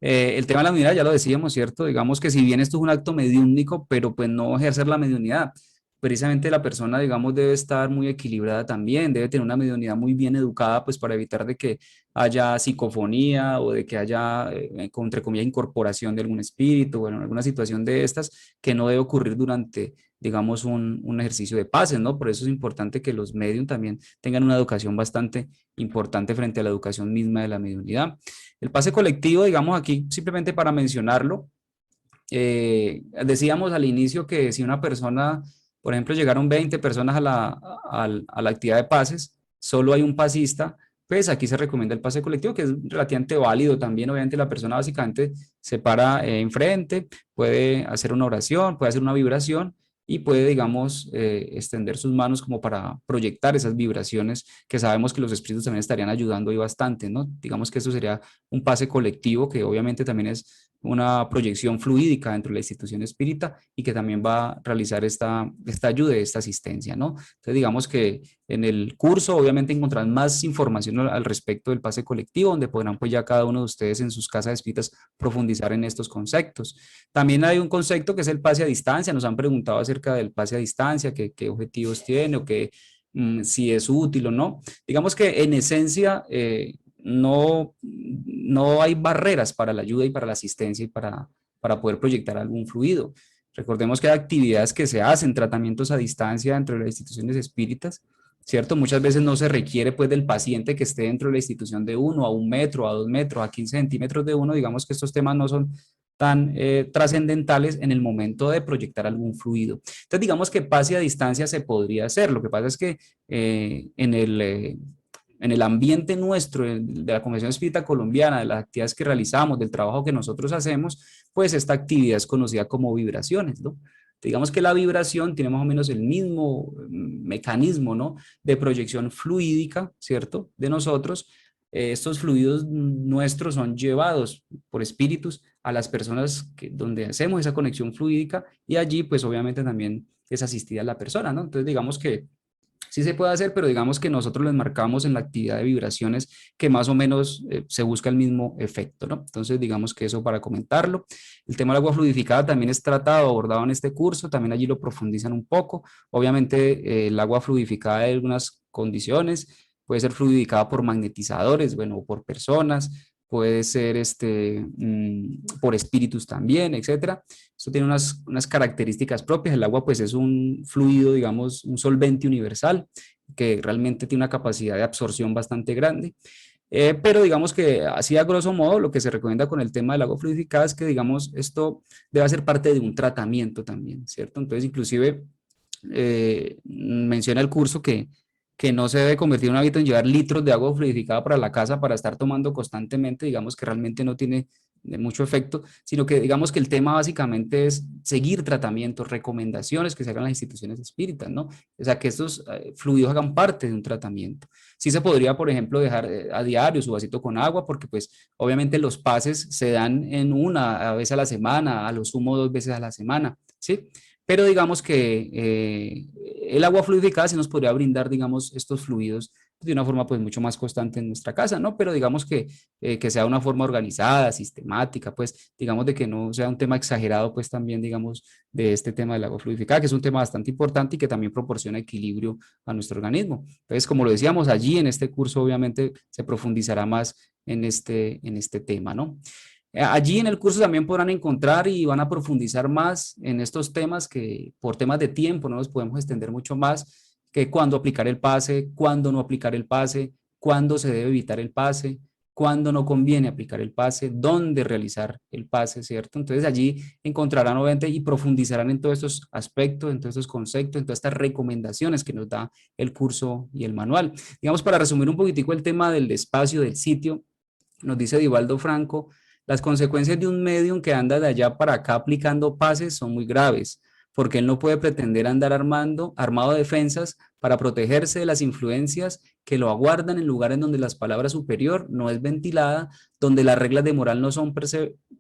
El tema de la mediunidad ya lo decíamos, ¿cierto? Digamos que si bien esto es un acto mediúnico, pero pues no ejercer la mediunidad. Precisamente la persona, digamos, debe estar muy equilibrada también, debe tener una mediunidad muy bien educada, pues para evitar de que haya psicofonía o de que haya, entre comillas, incorporación de algún espíritu, bueno, alguna situación de estas que no debe ocurrir durante, digamos, un ejercicio de pases, ¿no? Por eso es importante que los medium también tengan una educación bastante importante frente a la educación misma de la mediunidad. El pase colectivo, digamos aquí simplemente para mencionarlo, decíamos al inicio que si una persona, por ejemplo, llegaron 20 personas a la actividad de pases, solo hay un pasista, pues aquí se recomienda el pase colectivo, que es relativamente válido también. Obviamente la persona básicamente se para enfrente, puede hacer una oración, puede hacer una vibración y puede, digamos, extender sus manos como para proyectar esas vibraciones que sabemos que los espíritus también estarían ayudando ahí bastante, ¿no? Digamos que eso sería un pase colectivo, que obviamente también es una proyección fluídica dentro de la institución espírita y que también va a realizar esta ayuda, esta asistencia, ¿no? Entonces, digamos que en el curso obviamente encontrarán más información al respecto del pase colectivo, donde podrán pues ya cada uno de ustedes en sus casas espíritas profundizar en estos conceptos. También hay un concepto que es el pase a distancia. Nos han preguntado acerca del pase a distancia, qué objetivos tiene o si es útil o no. Digamos que en esencia no hay barreras para la ayuda y para la asistencia y para poder proyectar algún fluido. Recordemos que hay actividades que se hacen, tratamientos a distancia dentro de las instituciones espíritas, ¿cierto? Muchas veces no se requiere pues del paciente que esté dentro de la institución de 1 a 1 metro, a 2 metros, a 15 centímetros de uno. Digamos que estos temas no son tan trascendentales en el momento de proyectar algún fluido. Entonces digamos que pase a distancia se podría hacer. Lo que pasa es que en el ambiente nuestro, de la Convención Espírita Colombiana, de las actividades que realizamos, del trabajo que nosotros hacemos, pues esta actividad es conocida como vibraciones, ¿no? Digamos que la vibración tiene más o menos el mismo mecanismo, ¿no? De proyección fluídica, ¿cierto? De nosotros. Estos fluidos nuestros son llevados por espíritus a las personas donde hacemos esa conexión fluídica y allí pues obviamente también es asistida la persona, ¿no? Entonces digamos que sí se puede hacer, pero digamos que nosotros les marcamos en la actividad de vibraciones que más o menos se busca el mismo efecto, ¿no? Entonces, digamos que eso para comentarlo. El tema del agua fluidificada también es tratado, abordado en este curso, también allí lo profundizan un poco. Obviamente, el agua fluidificada hay algunas condiciones, puede ser fluidificada por magnetizadores, bueno, o por personas, puede ser por espíritus también, etcétera. Esto tiene unas características propias. El agua pues es un fluido, digamos, un solvente universal que realmente tiene una capacidad de absorción bastante grande. Pero digamos que así a grosso modo lo que se recomienda con el tema del agua fluidificada es que digamos esto debe ser parte de un tratamiento también, ¿cierto? Entonces inclusive menciona el curso que no se debe convertir en un hábito en llevar litros de agua fluidificada para la casa para estar tomando constantemente, digamos que realmente no tiene mucho efecto, sino que digamos que el tema básicamente es seguir tratamientos, recomendaciones que se hagan las instituciones espíritas, ¿no? O sea, que estos fluidos hagan parte de un tratamiento. Sí se podría, por ejemplo, dejar a diario su vasito con agua, porque pues obviamente los pases se dan en una vez a la semana, a lo sumo 2 veces a la semana, ¿sí? Pero digamos que el agua fluidificada sí nos podría brindar, digamos, estos fluidos de una forma pues mucho más constante en nuestra casa, ¿no? Pero digamos que sea de una forma organizada, sistemática, pues digamos de que no sea un tema exagerado, pues también digamos de este tema del agua fluidificada, que es un tema bastante importante y que también proporciona equilibrio a nuestro organismo. Entonces, como lo decíamos, allí en este curso obviamente se profundizará más en este tema, ¿no? Allí en el curso también podrán encontrar y van a profundizar más en estos temas que por temas de tiempo no nos podemos extender mucho más, que cuándo aplicar el pase, cuándo no aplicar el pase, cuándo se debe evitar el pase, cuándo no conviene aplicar el pase, dónde realizar el pase, ¿cierto? Entonces allí encontrarán obviamente y profundizarán en todos estos aspectos, en todos estos conceptos, en todas estas recomendaciones que nos da el curso y el manual. Digamos, para resumir un poquitico el tema del espacio, del sitio, nos dice Divaldo Franco: las consecuencias de un medium que anda de allá para acá aplicando pases son muy graves, porque él no puede pretender andar armado de defensas para protegerse de las influencias que lo aguardan en lugares donde la palabra superior no es ventilada, donde las reglas de moral no son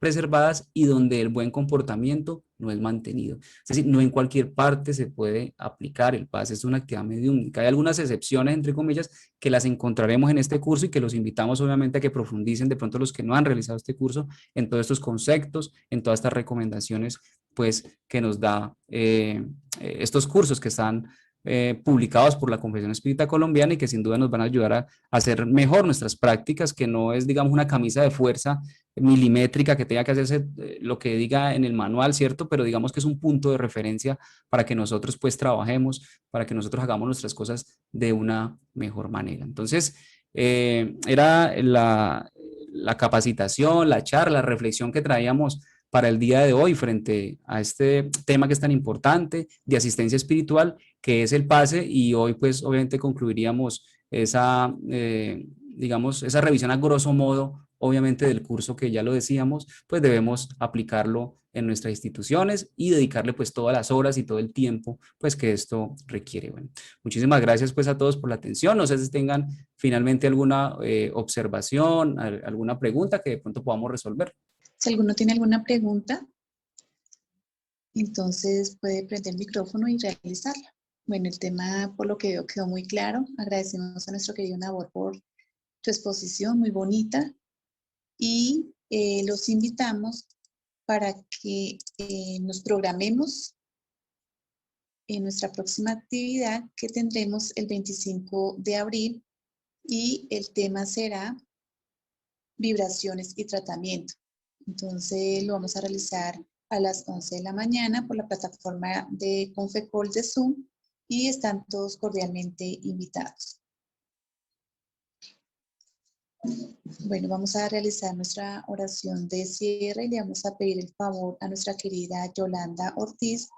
preservadas y donde el buen comportamiento no es mantenido. Es decir, no en cualquier parte se puede aplicar el pase, es una actividad mediúmnica. Hay algunas excepciones, entre comillas, que las encontraremos en este curso y que los invitamos obviamente a que profundicen de pronto los que no han realizado este curso en todos estos conceptos, en todas estas recomendaciones pues que nos da estos cursos que están publicados por la Confesión Espírita Colombiana y que sin duda nos van a ayudar a hacer mejor nuestras prácticas, que no es, digamos, una camisa de fuerza milimétrica que tenga que hacerse lo que diga en el manual, ¿cierto? Pero digamos que es un punto de referencia para que nosotros pues trabajemos, para que nosotros hagamos nuestras cosas de una mejor manera. Entonces, era la capacitación, la charla, la reflexión que traíamos para el día de hoy frente a este tema que es tan importante de asistencia espiritual, que es el pase, y hoy pues obviamente concluiríamos esa, digamos, esa revisión a grosso modo, obviamente del curso que ya lo decíamos, pues debemos aplicarlo en nuestras instituciones y dedicarle pues todas las horas y todo el tiempo pues que esto requiere. Bueno, muchísimas gracias pues a todos por la atención. No sé si tengan finalmente alguna observación, alguna pregunta que de pronto podamos resolver. Si alguno tiene alguna pregunta, entonces puede prender el micrófono y realizarla. Bueno, el tema por lo que veo quedó muy claro. Agradecemos a nuestro querido Nabor por tu exposición muy bonita y los invitamos para que nos programemos en nuestra próxima actividad que tendremos el 25 de abril y el tema será vibraciones y tratamiento. Entonces lo vamos a realizar a las 11 de la mañana por la plataforma de Confecol de Zoom y están todos cordialmente invitados. Bueno, vamos a realizar nuestra oración de cierre y le vamos a pedir el favor a nuestra querida Yolanda Ortiz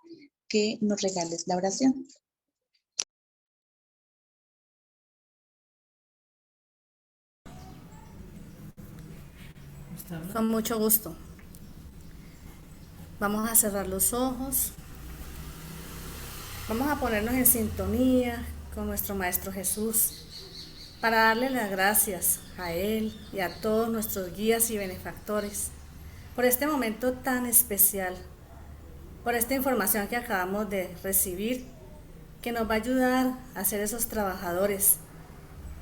que nos regales la oración. Con mucho gusto. Vamos a cerrar los ojos. Vamos a ponernos en sintonía con nuestro Maestro Jesús para darle las gracias a Él y a todos nuestros guías y benefactores por este momento tan especial, por esta información que acabamos de recibir, que nos va a ayudar a ser esos trabajadores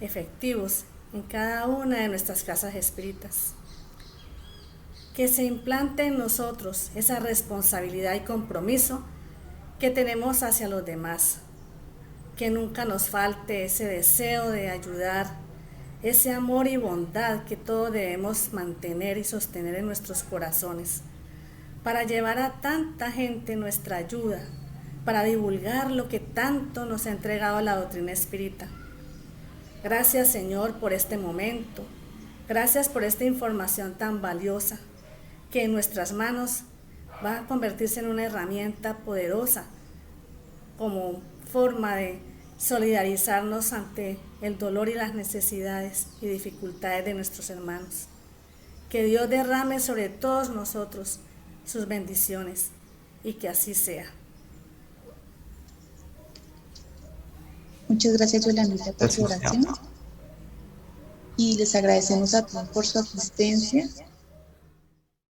efectivos en cada una de nuestras casas espíritas. Que se implante en nosotros esa responsabilidad y compromiso que tenemos hacia los demás. Que nunca nos falte ese deseo de ayudar, ese amor y bondad que todos debemos mantener y sostener en nuestros corazones, para llevar a tanta gente nuestra ayuda, para divulgar lo que tanto nos ha entregado la doctrina espírita. Gracias, Señor, por este momento. Gracias por esta información tan valiosa que en nuestras manos va a convertirse en una herramienta poderosa como forma de solidarizarnos ante el dolor y las necesidades y dificultades de nuestros hermanos. Que Dios derrame sobre todos nosotros sus bendiciones y que así sea. Muchas gracias, Yolandita, por su Gracias. oración. Y les agradecemos a todos por su asistencia.